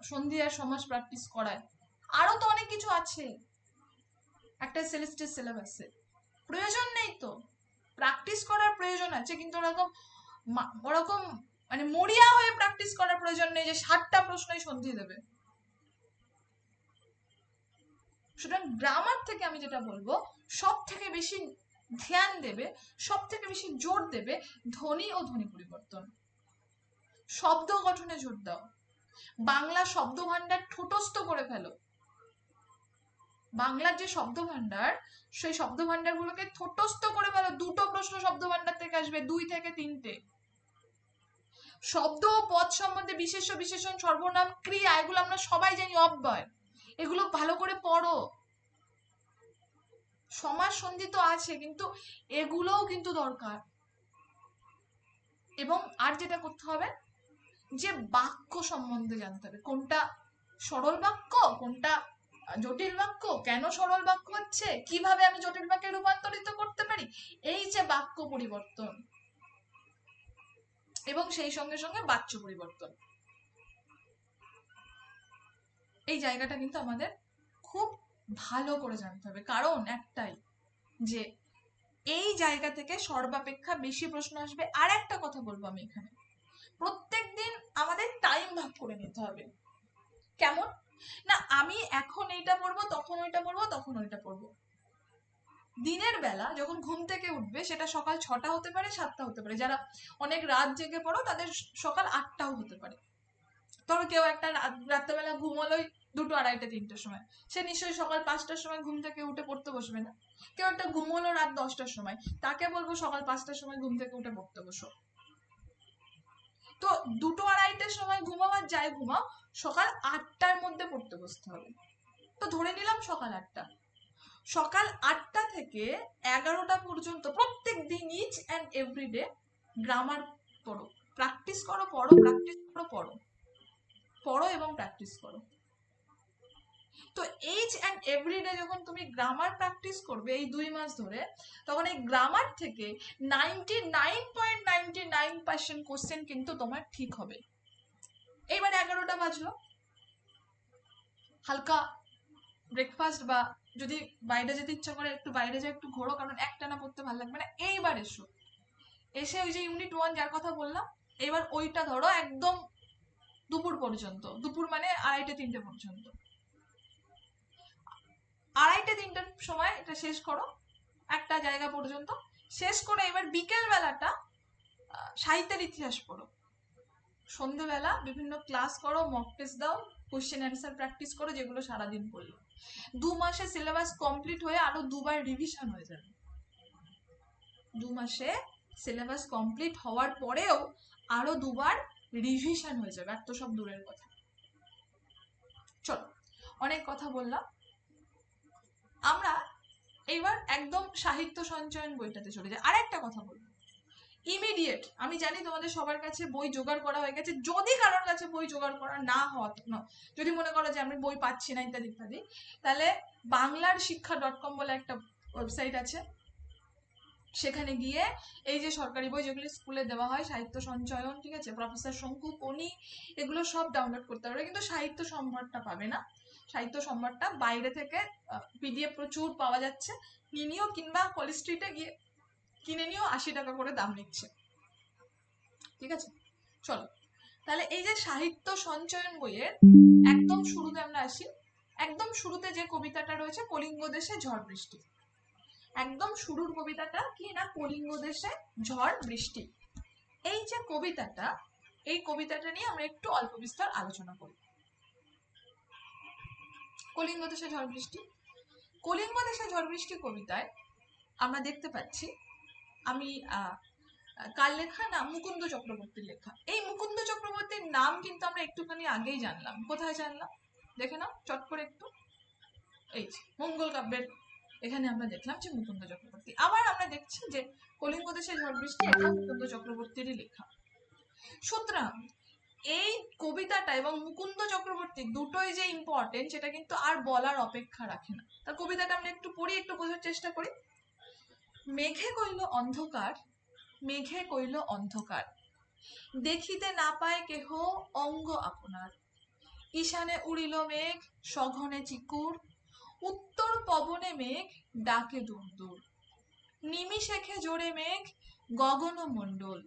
সন্ধি আর সমাস প্র্যাকটিস করায়? আরো তো অনেক কিছু আছে একটা সেলেস্টের সিলেবাসে, প্রয়োজন নেই তো। প্র্যাকটিস করার প্রয়োজন আছে, কিন্তু ওরকম মানে মরিয়া হয়ে প্র্যাকটিস করার প্রয়োজন নেই যে 60টা প্রশ্নই সন্ধি দেবে। সুতরাং গ্রামার থেকে আমি যেটা বলবো, সব থেকে বেশি ধ্যান দেবে, সব থেকে বেশি জোর দেবে ধ্বনি ও ধ্বনি পরিবর্তন, শব্দ গঠনে জোর দাও, বাংলা শব্দ ভান্ডার ঠোঁটস্থ করে ফেলো। বাংলার যে শব্দ ভান্ডার, সেই শব্দ ভান্ডার গুলোকে ঠোঁটস্থ করে ফেলো। 2টো প্রশ্ন শব্দ ভান্ডার থেকে আসবে, 2 থেকে 3টে। শব্দ ও পদ সম্বন্ধে বিশেষ্য, বিশেষণ, সর্বনাম, ক্রিয়া, এগুলো আমরা সবাই জানি, অব্যয়, এগুলো ভালো করে পড়ো। সমাজ সন্ধি তো আছে, কিন্তু এগুলোও কিন্তু দরকার। এবং আর যেটা করতে হবে, যে বাক্য সম্বন্ধে জানতে হবে, কোনটা সরল বাক্য, কোনটা জটিল বাক্য, কেন সরল বাক্য হচ্ছে, কিভাবে আমি জটিল বাক্যে রূপান্তরিত করতে পারি, এই যে বাক্য পরিবর্তন, এবং সেই সঙ্গে সঙ্গে বাচ্য পরিবর্তন, এই জায়গাটা কিন্তু আমাদের খুব ভালো করে জানতে হবে। কারণ একটাই, যে এই জায়গা থেকে সর্বাপেক্ষা বেশি প্রশ্ন আসবে। আর একটা কথা বলবো আমি এখানে, প্রত্যেকদিন আমাদের টাইম ভাগ করে নিতে হবে। কেমন না, আমি এখন এইটা পড়বো, তখন ওইটা পড়বো, তখন ওইটা পড়বো। দিনের বেলা যখন ঘুম থেকে উঠবে, সেটা সকাল 6টা হতে পারে, 7টা হতে পারে, যারা অনেক রাত জেগে পড়ো তাদের সকাল 8টাও হতে পারে। ধরো কেউ একটা রাত্রেবেলা ঘুমালোই 2টো, 2:30, 3টের সময়, সে নিশ্চয়ই সকাল 5টার সময় ঘুম থেকে উঠে পড়তে বসবে না। কেউ একটা ঘুমোলো রাত 10টার সময়, তাকে বলবো সকাল 5টার সময় ঘুম থেকে উঠে পড়তে বসো। তো 2টো, 2:30টার সময় ঘুমাবার যাই ঘুমাও, সকাল 8টার মধ্যে পড়তে বসতে হবে। তো ধরে নিলাম সকাল 8টা, সকাল 8টা থেকে 11টা পর্যন্ত প্রত্যেক দিন, ইচ অ্যান্ড এভরিডে গ্রামার পড়ো, প্র্যাকটিস করো, পড়ো, প্র্যাকটিস করো, পড়ো, পড়ো এবং প্র্যাকটিস করো। তো ইচ অ্যান্ড এভরিডে যখন তুমি গ্রামার প্র্যাকটিস করবে এই 2 মাস ধরে, তখন এই গ্রামার থেকে 99.99% কোশ্চেন কিন্তু তোমার ঠিক হবে। এইবার 11টা বাজলো, হালকা ব্রেকফাস্ট, বা যদি বাইরে যেতে ইচ্ছা করে একটু বাইরে যাও, একটু ঘোরো, কারণ একটানা পড়তে ভালো লাগবে না। এইবার এসো, এসে ওই যে ইউনিট 1 যার কথা বললাম, এবার ওইটা ধরো একদম দুপুর পর্যন্ত, দুপুর মানে 2:30, 3টে পর্যন্ত, 2:30, 3টের সময় এটা শেষ করো, একটা জায়গা পর্যন্ত শেষ করে এবার বিকেল বেলাটা সাহিত্যের ইতিহাস পড়ো। সন্ধ্যেবেলা বিভিন্ন ক্লাস করো, মক টেস্ট দাও, কোশ্চেন অ্যান্সার প্র্যাকটিস করো, যেগুলো সারাদিন পড়লো। 2 মাসে সিলেবাস কমপ্লিট হয়ে আরো 2বার রিভিশন হয়ে যাবে। 2 মাসে সিলেবাস কমপ্লিট হওয়ার পরেও আরো 2বার রিভিশন হয়ে যাবে। আর তো সব দূরের কথা। চলো, অনেক কথা বললাম, আমরা এইবার একদম সাহিত্য সঞ্চয়ন বইটাতে চলে যাই। আর একটা কথা বলবো, ইমিডিয়েট, আমি জানি তোমাদের সবার কাছে বই জোগাড় করা হয়ে গেছে, যদি কারোর কাছে বই জোগাড় করা না হয়, যদি মনে করো যে আমি বই পাচ্ছি না ইত্যাদি ইত্যাদি, তাহলে বাংলার শিক্ষা.com বলে একটা ওয়েবসাইট আছে, সেখানে গিয়ে এই যে সরকারি বই যেগুলো স্কুলে দেওয়া হয়, সাহিত্য সঞ্চয়ন, ঠিক আছে, প্রফেসর শঙ্কু কোনি, এগুলো সব ডাউনলোড করতে পারবে, কিন্তু সাহিত্য সম্ভারটা পাবে না। সাহিত্য সম্ভারটা বাইরে থেকে পিডিএফ প্রচুর পাওয়া যাচ্ছে, নিনিও, কিংবা কলেজ স্ট্রিটে গিয়ে কিনে নিও, 80 টাকা করে দাম নিচ্ছে, ঠিক আছে। চলো, তাহলে এই যে সাহিত্য সঞ্চয়ন বইয়ের একদম শুরুতে আমরা আসি। একদম শুরুতে যে কবিতাটা রয়েছে, কলিঙ্গ দেশে ঝড় বৃষ্টি। একদম শুরুর কবিতাটা কি না, কলিঙ্গ দেশে ঝড় বৃষ্টি। এই যে কবিতাটা, এই কবিতাটা নিয়ে আমরা একটু অল্প বিস্তর আলোচনা করি। কলিঙ্গ দেশে ঝড় বৃষ্টি, কলিঙ্গ দেশে ঝড় বৃষ্টি কবিতায় আমরা দেখতে পাচ্ছি, আমি কার লেখা না, মুকুন্দ চক্রবর্তীর লেখা। এই মুকুন্দ চক্রবর্তীর নাম কিন্তু আমরা একটুখানি আগেই জানলাম। কোথায় জানলাম দেখে নাও চট করে একটু, এই মঙ্গল কাব্যের এখানে আমরা দেখলাম যে মুকুন্দ চক্রবর্তী। আবার আমরা দেখছি যে কলিঙ্গ দেশে ঝড় বৃষ্টি, এটা মুকুন্দ চক্রবর্তীরই লেখা। সুতরাং এই কবিতাটা এবং মুকুন্দ চক্রবর্তী দুটোই যে ইম্পর্টেন্ট, সেটা কিন্তু আর বলার অপেক্ষা রাখে না। তার কবিতাটা আমরা একটু পড়ি, একটু বোঝার চেষ্টা করি। মেঘে কইল অন্ধকার, মেঘে কইল অন্ধকার, দেখিতে না পায় কেহ অঙ্গ আপনার। ঈশানে উড়িল মেঘ সঘনে চিকুর, উত্তর পবনে মেঘ ডাকে দূর দূর। নিমিষেখে জোরে মেঘ গগন মণ্ডল,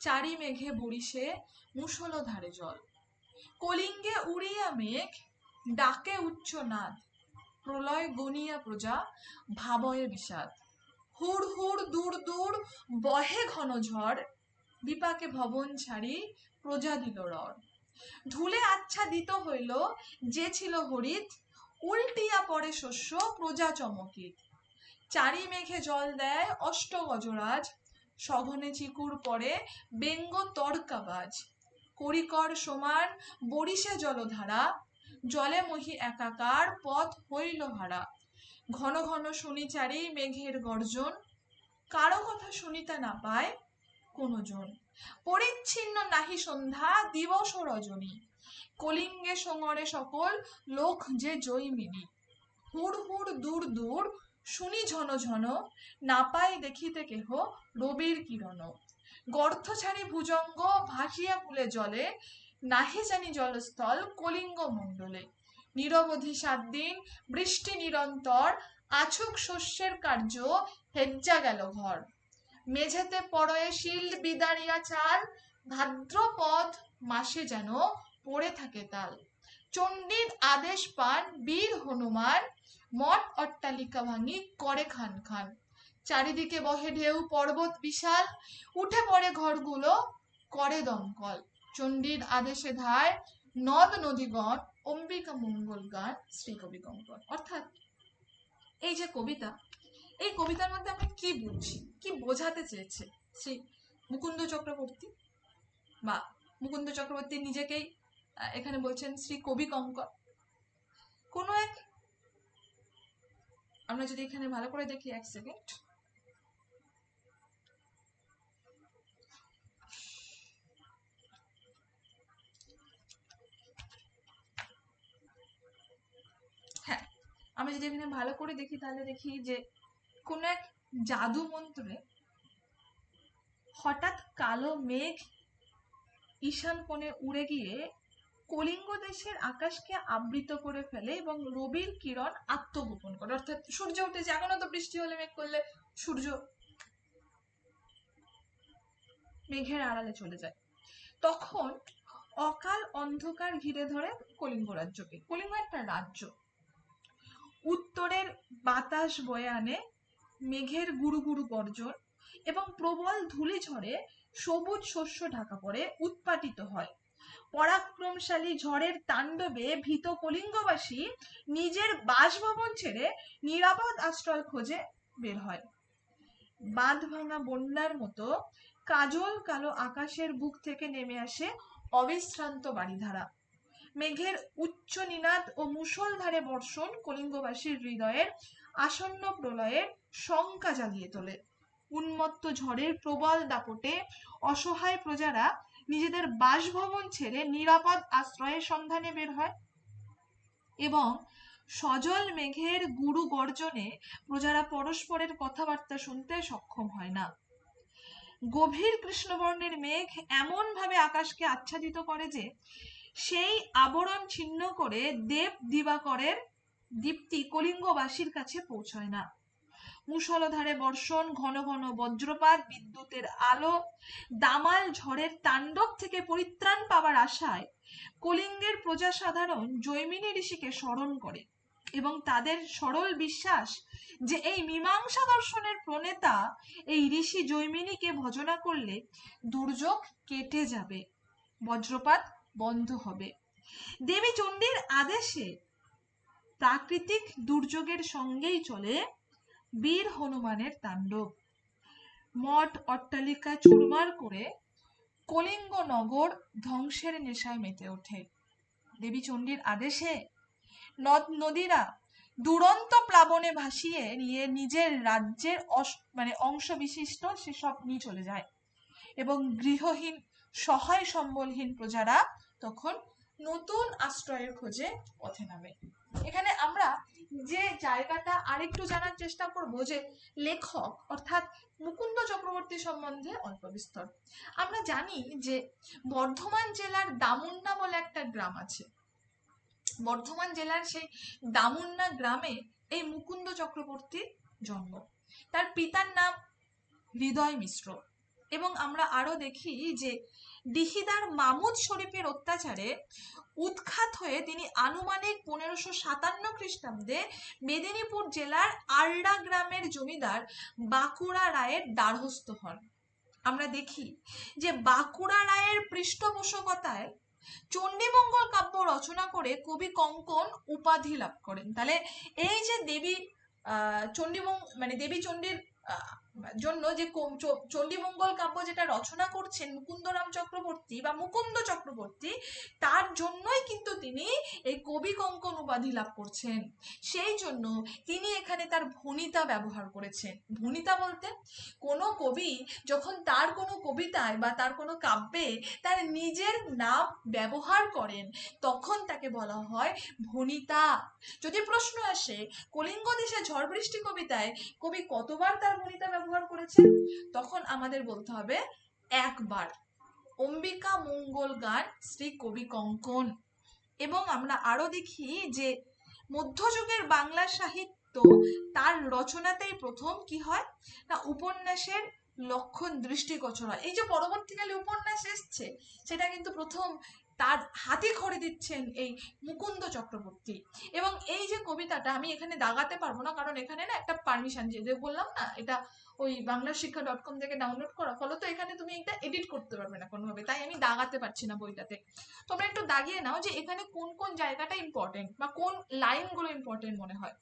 চারি মেঘে বরিশে মুষলধারে জল। কলিঙ্গে উড়িয়া মেঘ ডাকে উচ্চ নাদ, প্রলয় গনিয়া প্রজা ভাবয়ে বিষাদ। হুড় হুড় দূর দূর বহে ঘন ঝড়, বিপাকে ভবন ছাড়ি প্রজা দিল রড়। ধুলে আচ্ছাদিত হইল যে ছিল হরিত, উল্টিয়া পড়ে শস্য প্রজা চমকিত। চারি মেঘে জল দেয় অষ্ট গজরাজ, সঘনে চিকুর পড়ে বেঙ্গ তর্কাবাজ। করিকর সমান বরিশে জলধারা, জলে মহি একাকার পথ হইল হারা। ঘন ঘন শুনি চারি মেঘের গর্জন, কারো কথা শুনিতে না পায় কোনো জন। পরিচ্ছিন্ন নাহি সন্ধ্যা দিবস রজনী, কলিঙ্গে সঙরে সকল লোক যে জৈমিনী। হুড় হুড় দূর দূর শুনি ঝন ঝন, না পাই দেখিতে কেহ রবির কিরণ। গর্থ ছাড়ি ভুজঙ্গ ভাসিয়া কুলে জলে, নাহি জানি জলস্থল কলিঙ্গ মণ্ডলে। নিরবধি 7 দিন বৃষ্টি নিরন্তর, আছুক শস্যের কার্য হেজ্জা গেল ঘর। মেঝেতে পড়য়ে শিল বিদারিয়া চাল, ভাদ্রপদ মাসে যেন পড়ে থাকে তাল। চণ্ডীর আদেশ পান বীর হনুমান, মঠ অট্টালিকা ভাঙি করে খান খান। চারিদিকে বহে ঢেউ পর্বত বিশাল, উঠে পড়ে ঘরগুলো করে দমকল। চণ্ডীর আদেশে ধায় নদ নদীগণ, অম্বিকা মঙ্গল গান শ্রীকবি কঙ্কন। অর্থাৎ এই যে কবিতা, এই কবিতার মধ্যে আমরা কি বুঝছি, কি বোঝাতে চেয়েছে শ্রী মুকুন্দ চক্রবর্তী, বা মুকুন্দ চক্রবর্তী নিজেকেই এখানে বলছেন শ্রী কবি কঙ্কন। কোনো এক, আমরা যদি এখানে ভালো করে দেখি, এক সেকেন্ড, হ্যাঁ, আমরা যদি এখানে ভালো করে দেখি, তাহলে দেখি যে কোন এক জাদু মন্ত্রে হঠাৎ কালো মেঘ ঈশান কোণে উড়ে গিয়ে কলিঙ্গ দেশের আকাশকে আবৃত করে ফেলে এবং রবির কিরণ আত্মগোপন করে। অর্থাৎ সূর্য উঠেছে, এখনো তো বৃষ্টি হলে মেঘ করলে সূর্য মেঘের আড়ালে চলে যায়। তখন অকাল অন্ধকার ঘিরে ধরে কলিঙ্গ রাজ্যকে। কলিঙ্গ একটা রাজ্য। উত্তরের বাতাস বয়ে আনে মেঘের গুরু গুরু গর্জন এবং প্রবল ধূলি ঝড়ে সবুজ শস্য ঢাকা পড়ে উৎপাটিত হয়। পরাক্রমশালী ঝড়ের তাণ্ডবে ভীত কলিঙ্গবাসী নিজের বাসভবন ছেড়ে নিরাপদ আশ্রয় খোঁজে বের হয়। বাঁধ ভাঙা বন্যার মতো কাজল কালো আকাশের বুক থেকে নেমে আসে অবিশ্রান্ত বাড়িধারা। মেঘের উচ্চ নিনাদ ও মুষলধারে বর্ষণ কলিঙ্গবাসীর হৃদয়ের আসন্ন প্রলয়ের শঙ্কা জ্বালিয়ে তোলে। উন্মত্ত ঝড়ের প্রবল দাপটে অসহায় প্রজারা নিজেদের বাসভবন ছেড়ে নিরাপদ আশ্রয়ের সন্ধানে বের হয় এবং সজল মেঘের গুরু গর্জনে প্রজারা পরস্পরের কথাবার্তা শুনতে সক্ষম হয় না। গভীর কৃষ্ণবর্ণের মেঘ এমন ভাবে আকাশকে আচ্ছাদিত করে যে সেই আবরণ ছিন্ন করে দেব দিবাকরের দীপ্তি কলিঙ্গবাসীর কাছে পৌঁছয় না। মুষলধারে বর্ষণ, ঘন ঘন বজ্রপাত, বিদ্যুতের আলো, দামাল ঝড়ের তাণ্ডব থেকে পরিত্রাণ পাওয়ার আশায় কলিঙ্গের প্রজা সাধারণ জৈমিনী ঋষিকে স্মরণ করে এবং তাদের সরল বিশ্বাস যে এই মীমাংসা দর্শনের প্রণেতা এই ঋষি জৈমিনীকে ভজনা করলে দুর্যোগ কেটে যাবে, বজ্রপাত বন্ধ হবে। দেবী চণ্ডীর আদেশে প্রাকৃতিক দুর্যোগের সঙ্গেই চলে বীর হনুমানের তাণ্ডব। মঠ অট্টালিকা চুরমার করে কলিঙ্গ নগর ধ্বংসের নেশায় মেতে ওঠে। দেবী চণ্ডীর আদেশে নদ নদীরা দুরন্ত প্লাবনে ভাসিয়ে নিয়ে নিজের রাজ্যের অংশ বিশিষ্ট সেসব নিয়ে চলে যায় এবং গৃহহীন সহায় সম্বলহীন প্রজারা তখন নতুন আশ্রয়ের খোঁজে পথে নামে। এখানে আমরা যে জায়গাটা আরেকটু জানার চেষ্টা করব যে লেখক অর্থাৎ মুকুন্দ চক্রবর্তী সম্বন্ধে অল্প বিস্তর। আমরা জানি যে বর্ধমান জেলার দামুন্না বলে একটা গ্রাম আছে। বর্ধমান জেলার সেই দামুন্না গ্রামে এই মুকুন্দ চক্রবর্তীর জন্ম। তার পিতার নাম হৃদয় মিশ্র এবং আমরা আরো দেখি যে দিহিদার মামুদ শরীফের অত্যাচারে উৎখাত হয়ে তিনি আনুমানিক 1557 খ্রিস্টাব্দে মেদিনীপুর জেলার আরড়া গ্রামের জমিদার বাঁকুড়া রায়ের দ্বারস্থ হন। আমরা দেখি যে বাঁকুড়া রায়ের পৃষ্ঠপোষকতায় চণ্ডীমঙ্গল কাব্য রচনা করে কবি কঙ্কন উপাধি লাভ করেন। তাহলে এই যে দেবী দেবী চণ্ডীর জন্য যে চণ্ডীমঙ্গল কাব্য যেটা রচনা করছেন মুকুন্দরাম চক্রবর্তী বা মুকুন্দ চক্রবর্তী, তার জন্যই কিন্তু তিনি এই কবি কঙ্কন উপাধি লাভ করছেন। সেই জন্য তিনি এখানে তার ভণিতা ব্যবহার করেছেন। ভণিতা বলতে কোনো কবি যখন তার কোনো কবিতায় বা তার কোনো কাব্যে তার নিজের নাম ব্যবহার করেন তখন তাকে বলা হয় ভণিতা। যদি প্রশ্ন আসে কলিঙ্গ দেশে ঝড় বৃষ্টি কবিতায় কবি কতবার তার ভণিতা ব্যবহার করেছেন, তখন আমাদের বলতে হবে একবার, অম্বিকা মঙ্গল গান শ্রী কবি কঙ্কন। এবং আমরা আরো দেখি যে মধ্যযুগের বাংলা সাহিত্য তার রচনাতেই প্রথম কি হয় না উপন্যাসের লক্ষণ দৃষ্টিগোচর হয়। এই যে পরবর্তীকালে উপন্যাস এসছে সেটা কিন্তু প্রথম তার হাতে খড়ি দিচ্ছেন এই মুকুন্দ চক্রবর্তী। এবং এই যে কবিতাটা আমি এখানে দাগাতে পারবো না, কারণ এখানে না একটা পারমিশন যে বললাম না এটা ওই বাংলাশিক্ষা.com থেকে ডাউনলোড করা, ফলত এখানে তুমি এটা এডিট করতে পারবে না কোনোভাবে, তাই আমি দাগাতে পারছি না বইটাতে। তোমরা একটু দাগিয়ে নাও যে এখানে কোন কোন জায়গাটা ইম্পর্টেন্ট বা কোন লাইনগুলো ইম্পর্টেন্ট মনে হয়।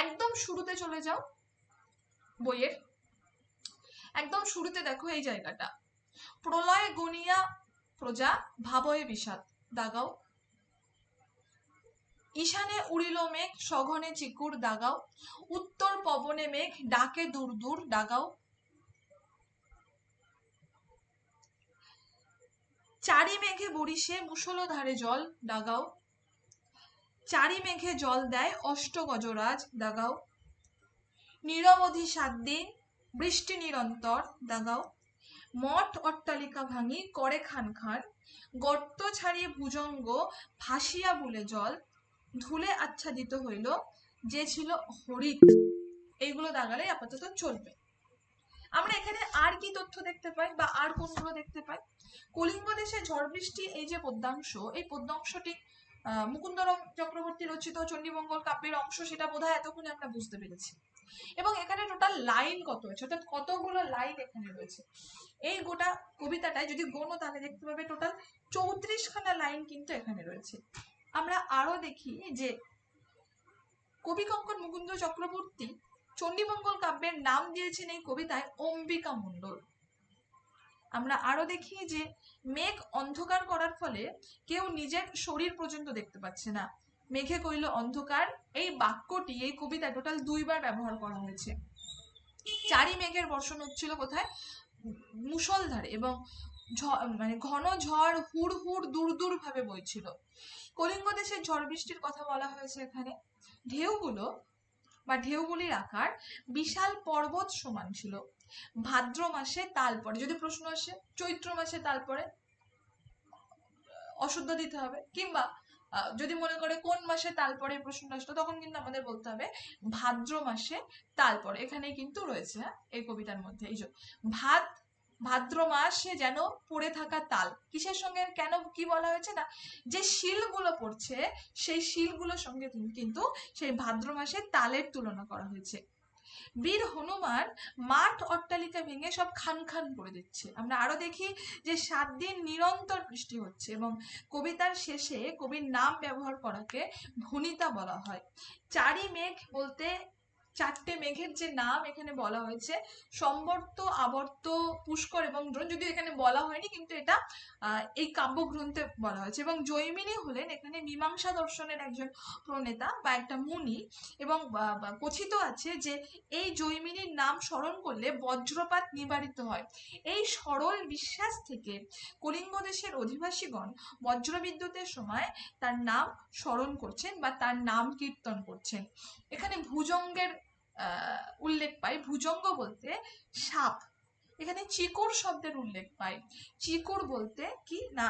একদম শুরুতে চলে যাও বইয়ের, একদম শুরুতে দেখো এই জায়গাটা, প্রলয় গনিয়া প্রজা ভাবয়ে বিষাদ, দাগাও। ঈশানে উড়িল মেঘ সঘনে চিকুর, দাগাও। উত্তর পবনে মেঘ ডাকে দূর দূর, দাগাও। চারি মেঘে বরিশে মুষলধারে জল, দাগাও। চারি মেঘে জল দেয় অষ্ট গজরাজ, দাগাও। নিরবধি 7 দিন বৃষ্টি নিরন্তর, দাগাও। মঠ অট্টালিকা ভাঙি করে খান খান, গর্ত ছাড়িয়ে ভুজঙ্গ ভাসিয়া বুলে জল, ধুলে আচ্ছাদিত হইল যে ছিল হরিত। এইগুলো দাগালে আপাতত চলবে। আমরা এখানে আর কি তথ্য দেখতে পাই বা আর কোনগুলো দেখতে পাই? কলিঙ্গ দেশে ঝড় বৃষ্টি এই যে পদ্যাংশ, এই পদ্যাংশটি মুকুন্দরাম চক্রবর্তী রচিত চণ্ডীমঙ্গল কাব্যের অংশ, সেটা বোধহয় এতক্ষণে আমরা বুঝতে পেরেছি। এবং এখানে টোটাল লাইন কত আছে, অর্থাৎ কতগুলো লাইন এখানে রয়েছে। এই গোটা কবিতাটায় যদি গোনো তাহলে দেখতে পাবে টোটাল 34খানা লাইন কিন্তু এখানে রয়েছে। আমরা আরো দেখি যে কবি কঙ্কন মুকুন্দ চক্রবর্তী চণ্ডীমঙ্গল কাব্যের নাম দিয়েছেন এই কবিতায় অম্বিকা মণ্ডল। আমরা আরো দেখি যে মেঘ অন্ধকার করার ফলে কেউ নিজের শরীর পর্যন্ত দেখতে পাচ্ছে না, মেঘে কইল অন্ধকার, এই বাক্যটি এই কবিতায় টোটাল 2বার ব্যবহার করা হয়েছে। চারি মেঘের বর্ষণ হচ্ছিল কোথায়? মুষলধারে, এবং মানে ঘন ঝড় হুড় হুড় দূর দূর ভাবে বইছিল। কলিঙ্গ দেশের ঝড় বৃষ্টির কথা বলা হয়েছে এখানে। ঢেউগুলো বা ঢেউগুলির আকার বিশাল পর্বত সমান ছিল। ভাদ্র মাসে তাল পড়ে, যদি প্রশ্ন আসে চৈত্র মাসে তাল পড়ে অশুদ্ধ দিতে হবে, কিংবা যদি মনে করে কোন মাসে তাল পড়ে প্রশ্নটা আসলো, তখন কিন্তু আমাদের বলতে হবে ভাদ্র মাসে তাল পড়ে। এখানেই কিন্তু রয়েছে, হ্যাঁ, এই কবিতার মধ্যে এই যে ভাদ্র মাসে যেন পড়ে থাকা তাল, কিসের সঙ্গে, কেন, কি বলা হয়েছে না, যে শিলগুলো পড়ছে সেই শিলগুলোর সঙ্গে কিন্তু সেই ভাদ্র মাসে তালের তুলনা করা হয়েছে। বীর হনুমান মাঠ অট্টালিকা ভেঙে সব খান খান করে দিচ্ছে। আমরা আরো দেখি যে 7 দিন নিরন্তর বৃষ্টি হচ্ছে, এবং কবিতার শেষে কবির নাম ব্যবহার করাকে ভনিতা বলা হয়। চারি মেঘ বলতে 4টে মেঘের যে নাম এখানে বলা হয়েছে, সম্বর্ত, আবর্ত, পুষ্কর এবং দ্রোণ, যদিও এখানে বলা হয়নি কিন্তু এটা এই কাব্যগ্রন্থে বলা হয়েছে। এবং জৈমিনী হলেন এখানে মীমাংসা দর্শনের একজন প্রণেতা বা একটা মুনি, এবং কথিত আছে যে এই জৈমিনীর নাম স্মরণ করলে বজ্রপাত নিবারিত হয়। এই সরল বিশ্বাস থেকে কলিঙ্গ দেশের অধিবাসীগণ বজ্রবিদ্যুতের সময় তার নাম স্মরণ করছেন বা তার নাম কীর্তন করছেন। এখানে ভুজঙ্গের উল্লেখ পাই। ভুজঙ্গ বলতে সাপ। এখানে চিকুর শব্দের উল্লেখ পাই। চিকুর বলতে কি না,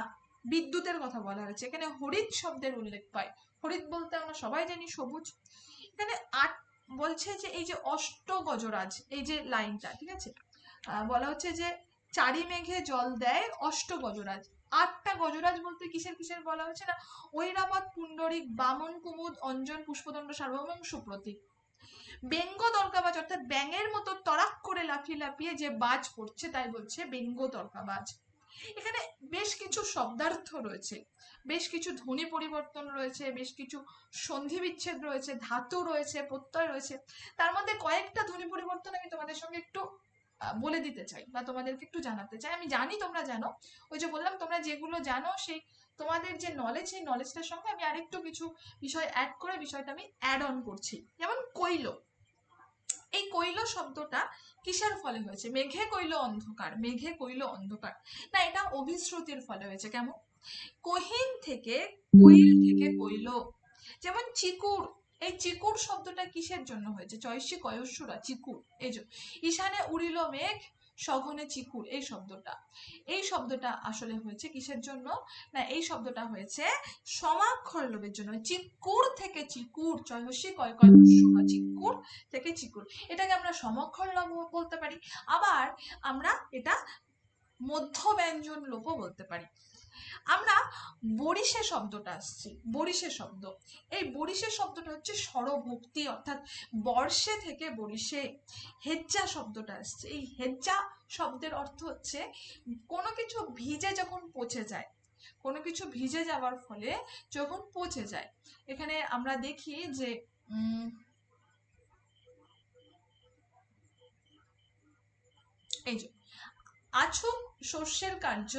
বিদ্যুতের কথা বলা হয়েছে। এখানে হরিৎ শব্দের উল্লেখ পাই। হরিৎ বলতে আমরা সবাই জানি সবুজ। এখানে বলছে যে এই যে অষ্ট গজরাজ, এই যে লাইনটা, ঠিক আছে, বলা হচ্ছে যে চারি মেঘে জল দেয় অষ্ট গজরাজ। 8টা গজরাজ বলতে কিসের কিসের বলা হচ্ছে না, ঐরাবত, পুণ্ডরিক, বামন, কুমুদ, অঞ্জন, পুষ্পদণ্ড, সার্বভৌম, সুপ্রতীক। ব্যঙ্গ দর্গাবাজ, অর্থাৎ ব্যাঙের মতো তড়াক করে লাফিয়ে লাফিয়ে যে বাজ পড়ছে তাই বলছে ব্যঙ্গ দর্গাবাজ। এখানে বেশ কিছু শব্দার্থ রয়েছে, বেশ কিছু ধ্বনি পরিবর্তন রয়েছে, বেশ কিছু সন্ধি বিচ্ছেদ রয়েছে, ধাতু রয়েছে, প্রত্যয় রয়েছে। তার মধ্যে কয়েকটা ধ্বনি পরিবর্তন আমি তোমাদের সঙ্গে একটু বলে দিতে চাই বা তোমাদেরকে একটু জানাতে চাই। আমি জানি তোমরা জানো, ওই যে বললাম তোমরা যেগুলো জানো সেই তোমাদের যে নলেজ, সেই নলেজটার সঙ্গে আমি আরেকটু কিছু বিষয় অ্যাড করে বিষয়টা আমি অ্যাড অন করছি। যেমন কৈল, এই কৈল শব্দটা কিসের ফলে হয়েছে? মেঘে কৈল অন্ধকার, মেঘে কৈল অন্ধকার, না এটা অভিশ্রুতির ফলে হয়েছে। কেমন? কহিন থেকে, কৈল থেকে কৈল। যেমন চিকুর, এই চিকুর শব্দটা কিসের জন্য হয়েছে? চয়সী কয়স্যুরা, চিকুর, এই যে ঈশানে উড়িল মেঘ সঘনে চিকুর, এই শব্দটা আসলে হয়েছে কিসের জন্য? না এই শব্দটা হয়েছে সমাক্ষর লোভের জন্য। চিকুর থেকে চিকুর, চয়সী কয় কয়স্যুরা, চিকুর থেকে চিকুর, এটাকে আমরা সমাক্ষর লোভ বলতে পারি। আবার আমরা এটা মধ্য ব্যঞ্জন লোপও বলতে পারি। আমরা বরিশে শব্দটা আসছি, বরিশে শব্দ, এই বরিশে শব্দটা হচ্ছে স্বরভক্তি, অর্থাৎ বর্ষে থেকে বরিশে। হেজ্জা শব্দটা আসছে, এই হেজ্জা শব্দের অর্থ হচ্ছে কোনো কিছু ভিজে যখন পচে যায়, কোনো কিছু ভিজে যাওয়ার ফলে যখন পচে যায়। এখানে আমরা দেখি যে এই যে আছুক শস্যের কার্য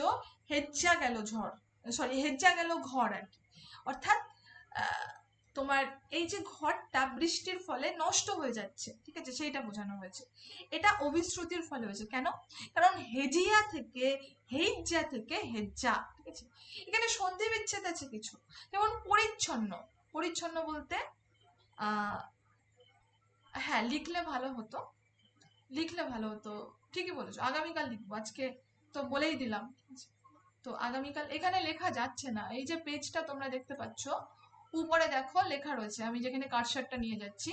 হেজ্জা গেল ঝড়, সরি হেজ্জা গেল ঘর আর কি। অর্থাৎ তোমার এই যে ঘরটা বৃষ্টির ফলে নষ্ট হয়ে যাচ্ছে, ঠিক আছে, সেইটা বোঝানো হয়েছে। এটা অভিশ্রুতির ফলে হয়েছে। কেন? কারণ হেজিয়া থেকে, হেজ্জা থেকে হেজ্জা, ঠিক আছে। এখানে সন্ধি বিচ্ছেদ আছে কিছু, যেমন পরিচ্ছন্ন। পরিচ্ছন্ন বলতে হ্যাঁ লিখলে ভালো হতো, লিখলে ভালো হতো, ঠিকই বলেছো, আগামীকাল লিখবো, আজকে তো বলেই দিলাম। তো আগামীকাল এখানে লেখা যাচ্ছে না, এই যে পেজটা তোমরা দেখতে পাচ্ছ উপরে দেখো লেখা রয়েছে, আমি যেখানে কার্সারটা নিয়ে যাচ্ছি,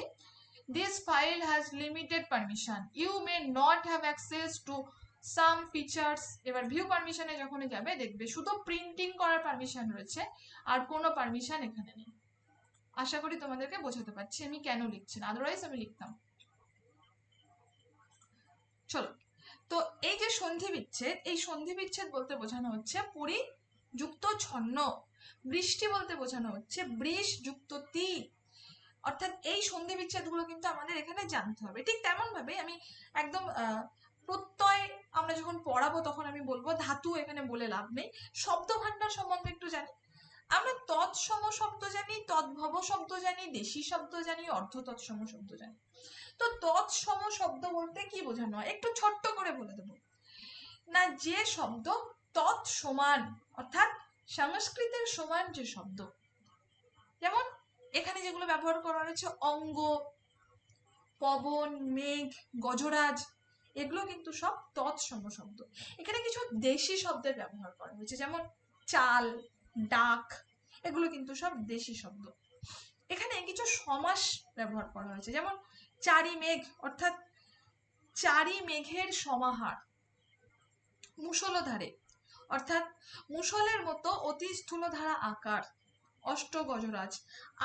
this file has limited permission, you may not have access to some features। এবার ভিউ পারমিশনে যখন যাবে দেখবে শুধু প্রিন্টিং করার পারমিশন রয়েছে, আর কোনো পারমিশন এখানে নেই। আশা করি তোমাদেরকে বোঝাতে পারছি আমি কেন লিখছি না, আদারওয়াইজ আমি লিখতাম। চলো, তো এই যে সন্ধি বিচ্ছেদ, এই সন্ধি বিচ্ছেদ বলতে বোঝানো হচ্ছে পরি যুক্ত ছন্ন, বৃষ্টি বলতে বোঝানো হচ্ছে বৃষ যুক্ত তি। অর্থাৎ এই সন্ধি বিচ্ছেদ গুলো কিন্তু আমাদের এখানে জানতে হবে। ঠিক তেমন ভাবে আমি একদম প্রত্যয় আমরা যখন পড়াবো তখন আমি বলবো, ধাতু এখানে বলে লাভ নেই, শব্দ ভান্ডার সম্বন্ধে একটু জানি। আমরা তৎসম শব্দ জানি, তদ্ভব শব্দ জানি, দেশি শব্দ জানি, অর্ধ তৎসম শব্দ জানি। তো তৎসম শব্দ বলতে কি বোঝানো হয় একটু ছোট্ট করে বলে দেবো না, যে শব্দ তৎসমান অর্থাৎ সংস্কৃতের সমান যে শব্দ, যেমন এখানে যেগুলো ব্যবহার করা হয়েছে অঙ্গ, পবন, মেঘ, গজরাজ, এগুলো কিন্তু সব তৎসম শব্দ। এখানে কিছু দেশি শব্দের ব্যবহার করা হয়েছে, যেমন চাল, ডাক, এগুলো কিন্তু সব দেশি শব্দ। এখানে কিছু সমাস ব্যবহার করা হয়েছে, যেমন চারি মেঘ অর্থাৎ চারি মেঘের সমাহার, মুষলধারে অর্থাৎ মুষলের মতো অতি স্থূলধারা আকার, অষ্ট গজরাজ,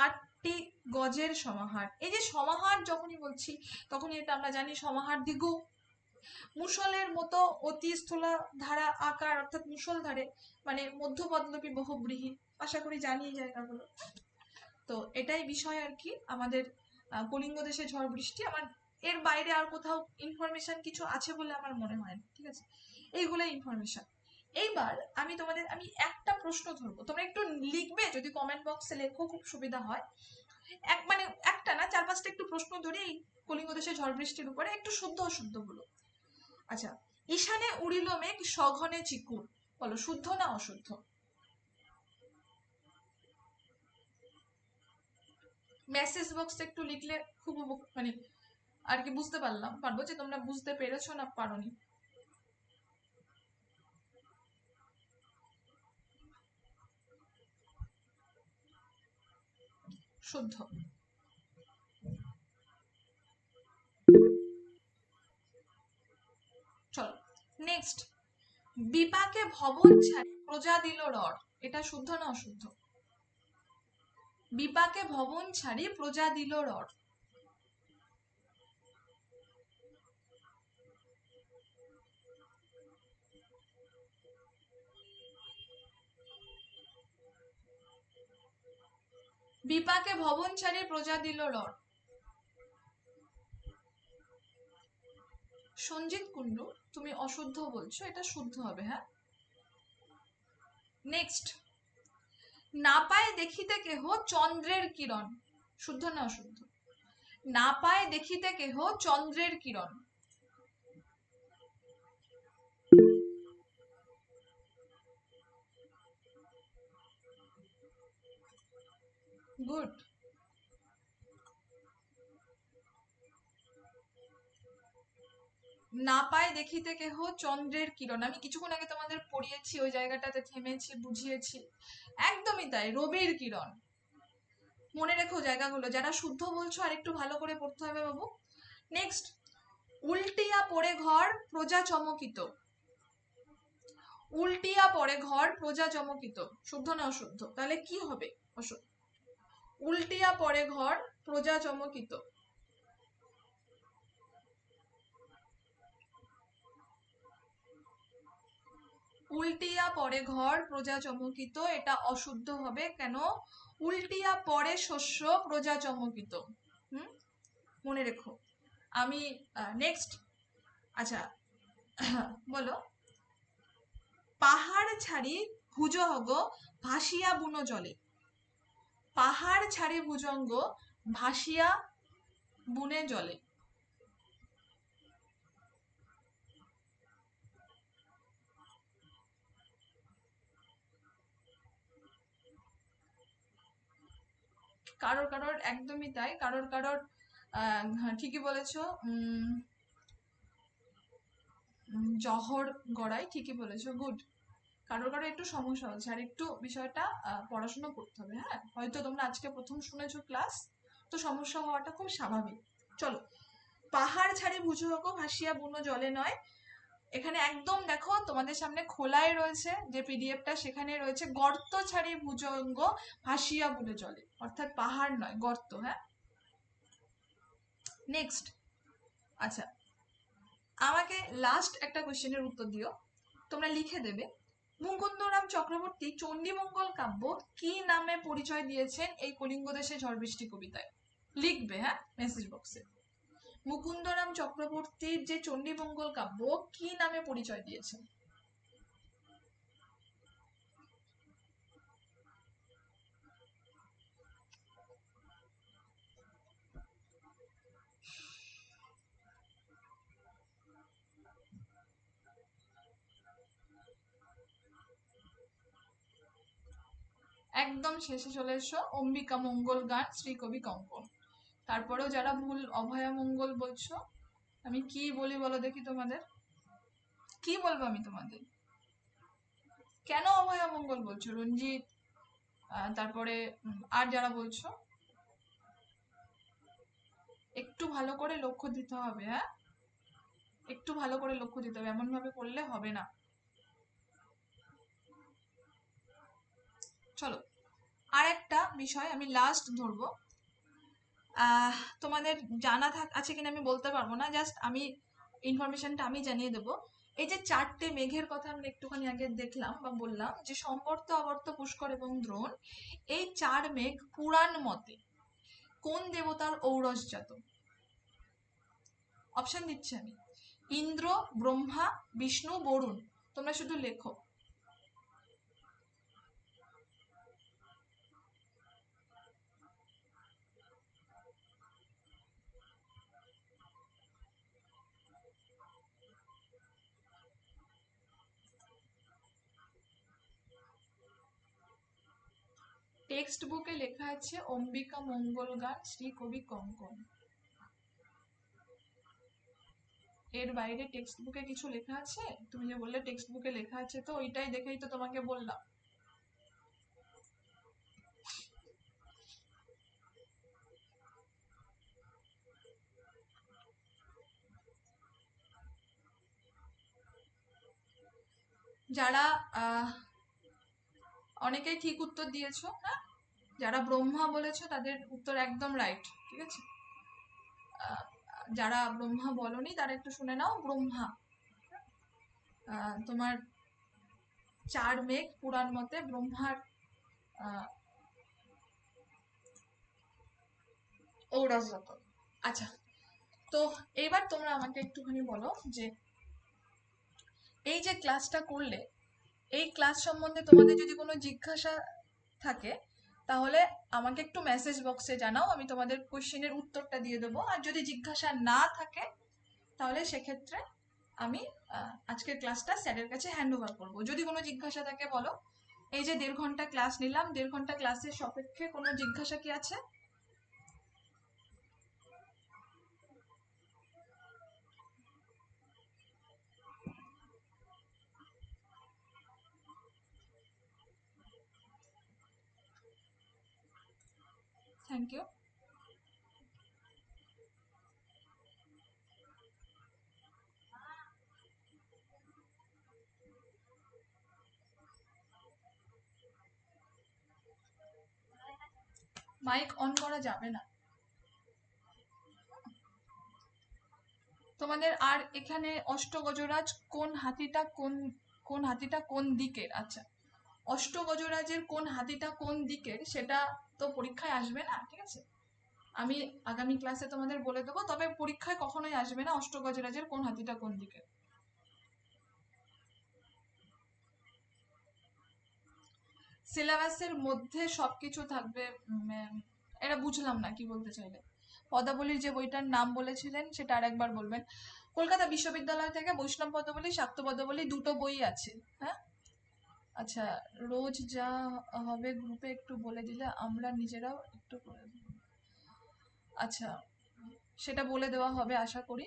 আটটি গজের সমাহার। এই যে সমাহার যখনই বলছি তখনই এটা আমরা জানি সমাহার দ্বিগু। মুষলের মতো অতি স্থূল ধারা আকার অর্থাৎ মুষলধারে মানে মধ্যপদলোপী বহুব্রীহি, আশা করি জানি এই জায়গাগুলো। তো এটাই বিষয় আর কি আমাদের কলিঙ্গ দেশে ঝড় বৃষ্টি। আমার এর বাইরে আর কোথাও ইনফরমেশন কিছু আছে বলে আমার মনে হয় না, ঠিক আছে, এইগুলো ইনফরমেশন। এইবার আমি একটা প্রশ্ন ধরবো, তোমরা একটু লিখবে, যদি কমেন্ট বক্সে লেখো খুব সুবিধা হয়। মানে একটা না, 4-5টা একটু প্রশ্ন ধরে এই কলিঙ্গ দেশে ঝড় বৃষ্টির উপরে একটু শুদ্ধ অশুদ্ধ বলো। আচ্ছা, ঈশানে উড়িল মেঘ সঘনে চিকুর, বলো শুদ্ধ না অশুদ্ধ? মেসেজ বক্সে একটু লিখলে খুব মানে আর কি বুঝতে পারবো যে তোমরা বুঝতে পেরেছো না পারোনি। শুদ্ধ। চলো নেক্সট, বিপাকে ভবন ছাড়ি প্রজা দিল রড, এটা শুদ্ধ না অশুদ্ধ? বিপাকে ভবন ছাড়ি প্রজা দিল রড, বিপাকে ভবন ছাড়ি প্রজা দিল রড। সঞ্জিত কুণ্ডু তুমি অশুদ্ধ বলছো, এটা শুদ্ধ হবে। হ্যাঁ, নেক্সট, না পায় দেখিতে কেহ চন্দ্রের কিরণ, শুদ্ধ না অশুদ্ধ? না পায় দেখিতে কেহ চন্দ্রের কিরণ। গুড। না পায় দেখিতে কেহ চন্দ্রের কিরণ, আমি কিছুক্ষণ আগে তোমাদের পড়িয়েছি, ওই জায়গাটাতে থেমেছি, বুঝিয়েছি, একদমই তাই, রবির কিরণ। মনে রেখো জায়গাগুলো, যারা শুদ্ধ বলছো আর একটু ভালো করে পড়তে হবে বাবু। নেক্সট, উল্টিয়া পড়ে ঘর প্রজা চমকিত, উল্টিয়া পড়ে ঘর প্রজা চমকিত, শুদ্ধ না অশুদ্ধ? তাহলে কি হবে? অশুদ্ধ। উল্টিয়া পড়ে ঘর প্রজা চমকিত, উল্টিয়া পড়ে ঘর প্রজা চমকিত, এটা অশুদ্ধ হবে। কেন? উল্টিয়া পড়ে শস্য প্রজা চমকিত। মনে রেখো। আমি নেক্সট, আচ্ছা বলো, পাহাড় ছাড়ি ভুজঙ্গ ভাসিয়া বুনো জলে, পাহাড় ছাড়ি ভুজঙ্গ ভাসিয়া বুনে জলে। কারোর কারোর একদমই তাই, কারোর কারোর ঠিকই বলেছো। জহর গড়াই, ঠিকই বলেছো, গুড। কারোর কারো একটু সমস্যা হচ্ছে, আর একটু বিষয়টা পড়াশোনা করতে হবে। হ্যাঁ, হয়তো তোমরা আজকে প্রথম শুনেছো ক্লাস, তো সমস্যা হওয়াটা খুব স্বাভাবিক। চলো, পাহাড় ছাড়ি ভুজঙ্গ ভাসিয়া বুনো জলে নয়, এখানে একদম দেখো তোমাদের সামনে খোলাই রয়েছে যে পিডিএফটা, সেখানে রয়েছে গর্ত ছাড়ি ভুজঙ্গ ভাসিয়া বুনো জলে, অর্থাৎ পাহাড় নয়, গর্ত। হ্যাঁ, নেক্সট, আচ্ছা আমাকে লাস্ট একটা কোশ্চেনের উত্তর দিও, তোমরা লিখে দেবে। মুকুন্দরাম চক্রবর্তী চণ্ডীমঙ্গল কাব্য কি নামে পরিচয় দিয়েছেন এই কলিঙ্গ দেশে ঝড় বৃষ্টি কবিতায়? লিখবে, হ্যাঁ, মেসেজ বক্সে। মুকুন্দরাম চক্রবর্তীর যে চণ্ডীমঙ্গল কাব্য কি নামে পরিচয় দিয়েছেন? একদম শেষে চলে এসো, অম্বিকা মঙ্গল গান শ্রীকবি কঙ্কন। তারপরেও যারা ভুল অভয়া মঙ্গল বলছো, আমি কি বলি বলো দেখি তোমাদের, কি বলবো আমি তোমাদের? কেন অভয়া মঙ্গল বলছো? রঞ্জিত, তারপরে আর যারা বলছো, একটু ভালো করে লক্ষ্য দিতে হবে। হ্যাঁ, একটু ভালো করে লক্ষ্য দিতে হবে, এমন ভাবে করলে হবে না। চলো, আর একটা বিষয় আমি লাস্ট ধরবো। তোমাদের জানা আছে কিনা আমি বলতে পারবো না, জাস্ট আমি ইনফরমেশনটা আমি জানিয়ে দেবো। এই যে চারটে মেঘের কথা আমরা একটুখানি আগে দেখলাম বা বললাম, যে সম্বর্ত, আবর্ত, পুষ্কর এবং দ্রোণ, এই চার মেঘ পুরাণ মতে কোন দেবতার ঔরসজাত? অপশন দিচ্ছি আমি: ইন্দ্র, ব্রহ্মা, বিষ্ণু, বরুণ। তোমরা শুধু লেখো। টেক্সট বুকে লেখা আছে অম্বিকা মঙ্গল গান শ্রী কবি কঙ্কন। এর বাইরে টেক্সট বুকে কিছু লেখা আছে? তুমি যে বললে টেক্সট বুকে লেখা আছে, তো ওইটাই দেখেই তো তোমাকে বললাম। যারা অনেকেই ঠিক উত্তর দিয়েছো, হ্যাঁ, যারা ব্রহ্মা বলেছো তাদের উত্তর একদম রাইট, ঠিক আছে। যারা ব্রহ্মা বলনি তারা একটু শুনে নাও। ব্রহ্মা, তোমার চার মেঘ পুরাণ মতে ব্রহ্মার ঔরসজাত। আচ্ছা, তো এইবার তোমরা আমাকে একটুখানি বলো যে এই যে ক্লাসটা করলে, এই ক্লাস সম্বন্ধে তোমাদের যদি কোনো জিজ্ঞাসা থাকে তাহলে আমাকে একটু মেসেজ বক্সে জানাও, আমি তোমাদের কোশ্চেনের উত্তরটা দিয়ে দেবো। আর যদি জিজ্ঞাসা না থাকে তাহলে সেক্ষেত্রে আমি আজকের ক্লাসটা স্যারের কাছে হ্যান্ড ওভার করবো। যদি কোনো জিজ্ঞাসা থাকে বলো। এই যে 1.5 ঘন্টা ক্লাস নিলাম, 1.5 ঘন্টা ক্লাসের সাপেক্ষে কোনো জিজ্ঞাসা কি আছে? Thank you. মাইক অন করা যাবে না তোমাদের। আর এখানে অষ্টগজরাজ কোন হাতিটা কোন হাতিটা কোন দিকের? আচ্ছা, অষ্টগজরাজের কোন হাতিটা কোন দিকের সেটা তো পরীক্ষায় আসবে না, ঠিক আছে। আমি আগামী ক্লাসে তোমাদের বলে দেবো, তবে পরীক্ষায় কখনোই আসবে না অষ্টগজরাজের কোন হাতিটা কোন দিকের। সিলেবাসের মধ্যে সবকিছু থাকবে। এটা বুঝলাম না কি বলতে চাইলে। পদাবলীর যে বইটার নাম বলেছিলেন সেটা আরেকবার বলবেন। কলকাতা বিশ্ববিদ্যালয় থেকে বৈষ্ণব পদাবলী, শাক্ত পদাবলী দুটো বই আছে। হ্যাঁ, আচ্ছা, রোজ যা হবে গ্রুপে একটু বলে দিলে আমরা নিজেরাও একটু করে দেব। আচ্ছা, সেটা বলে দেওয়া হবে আশা করি।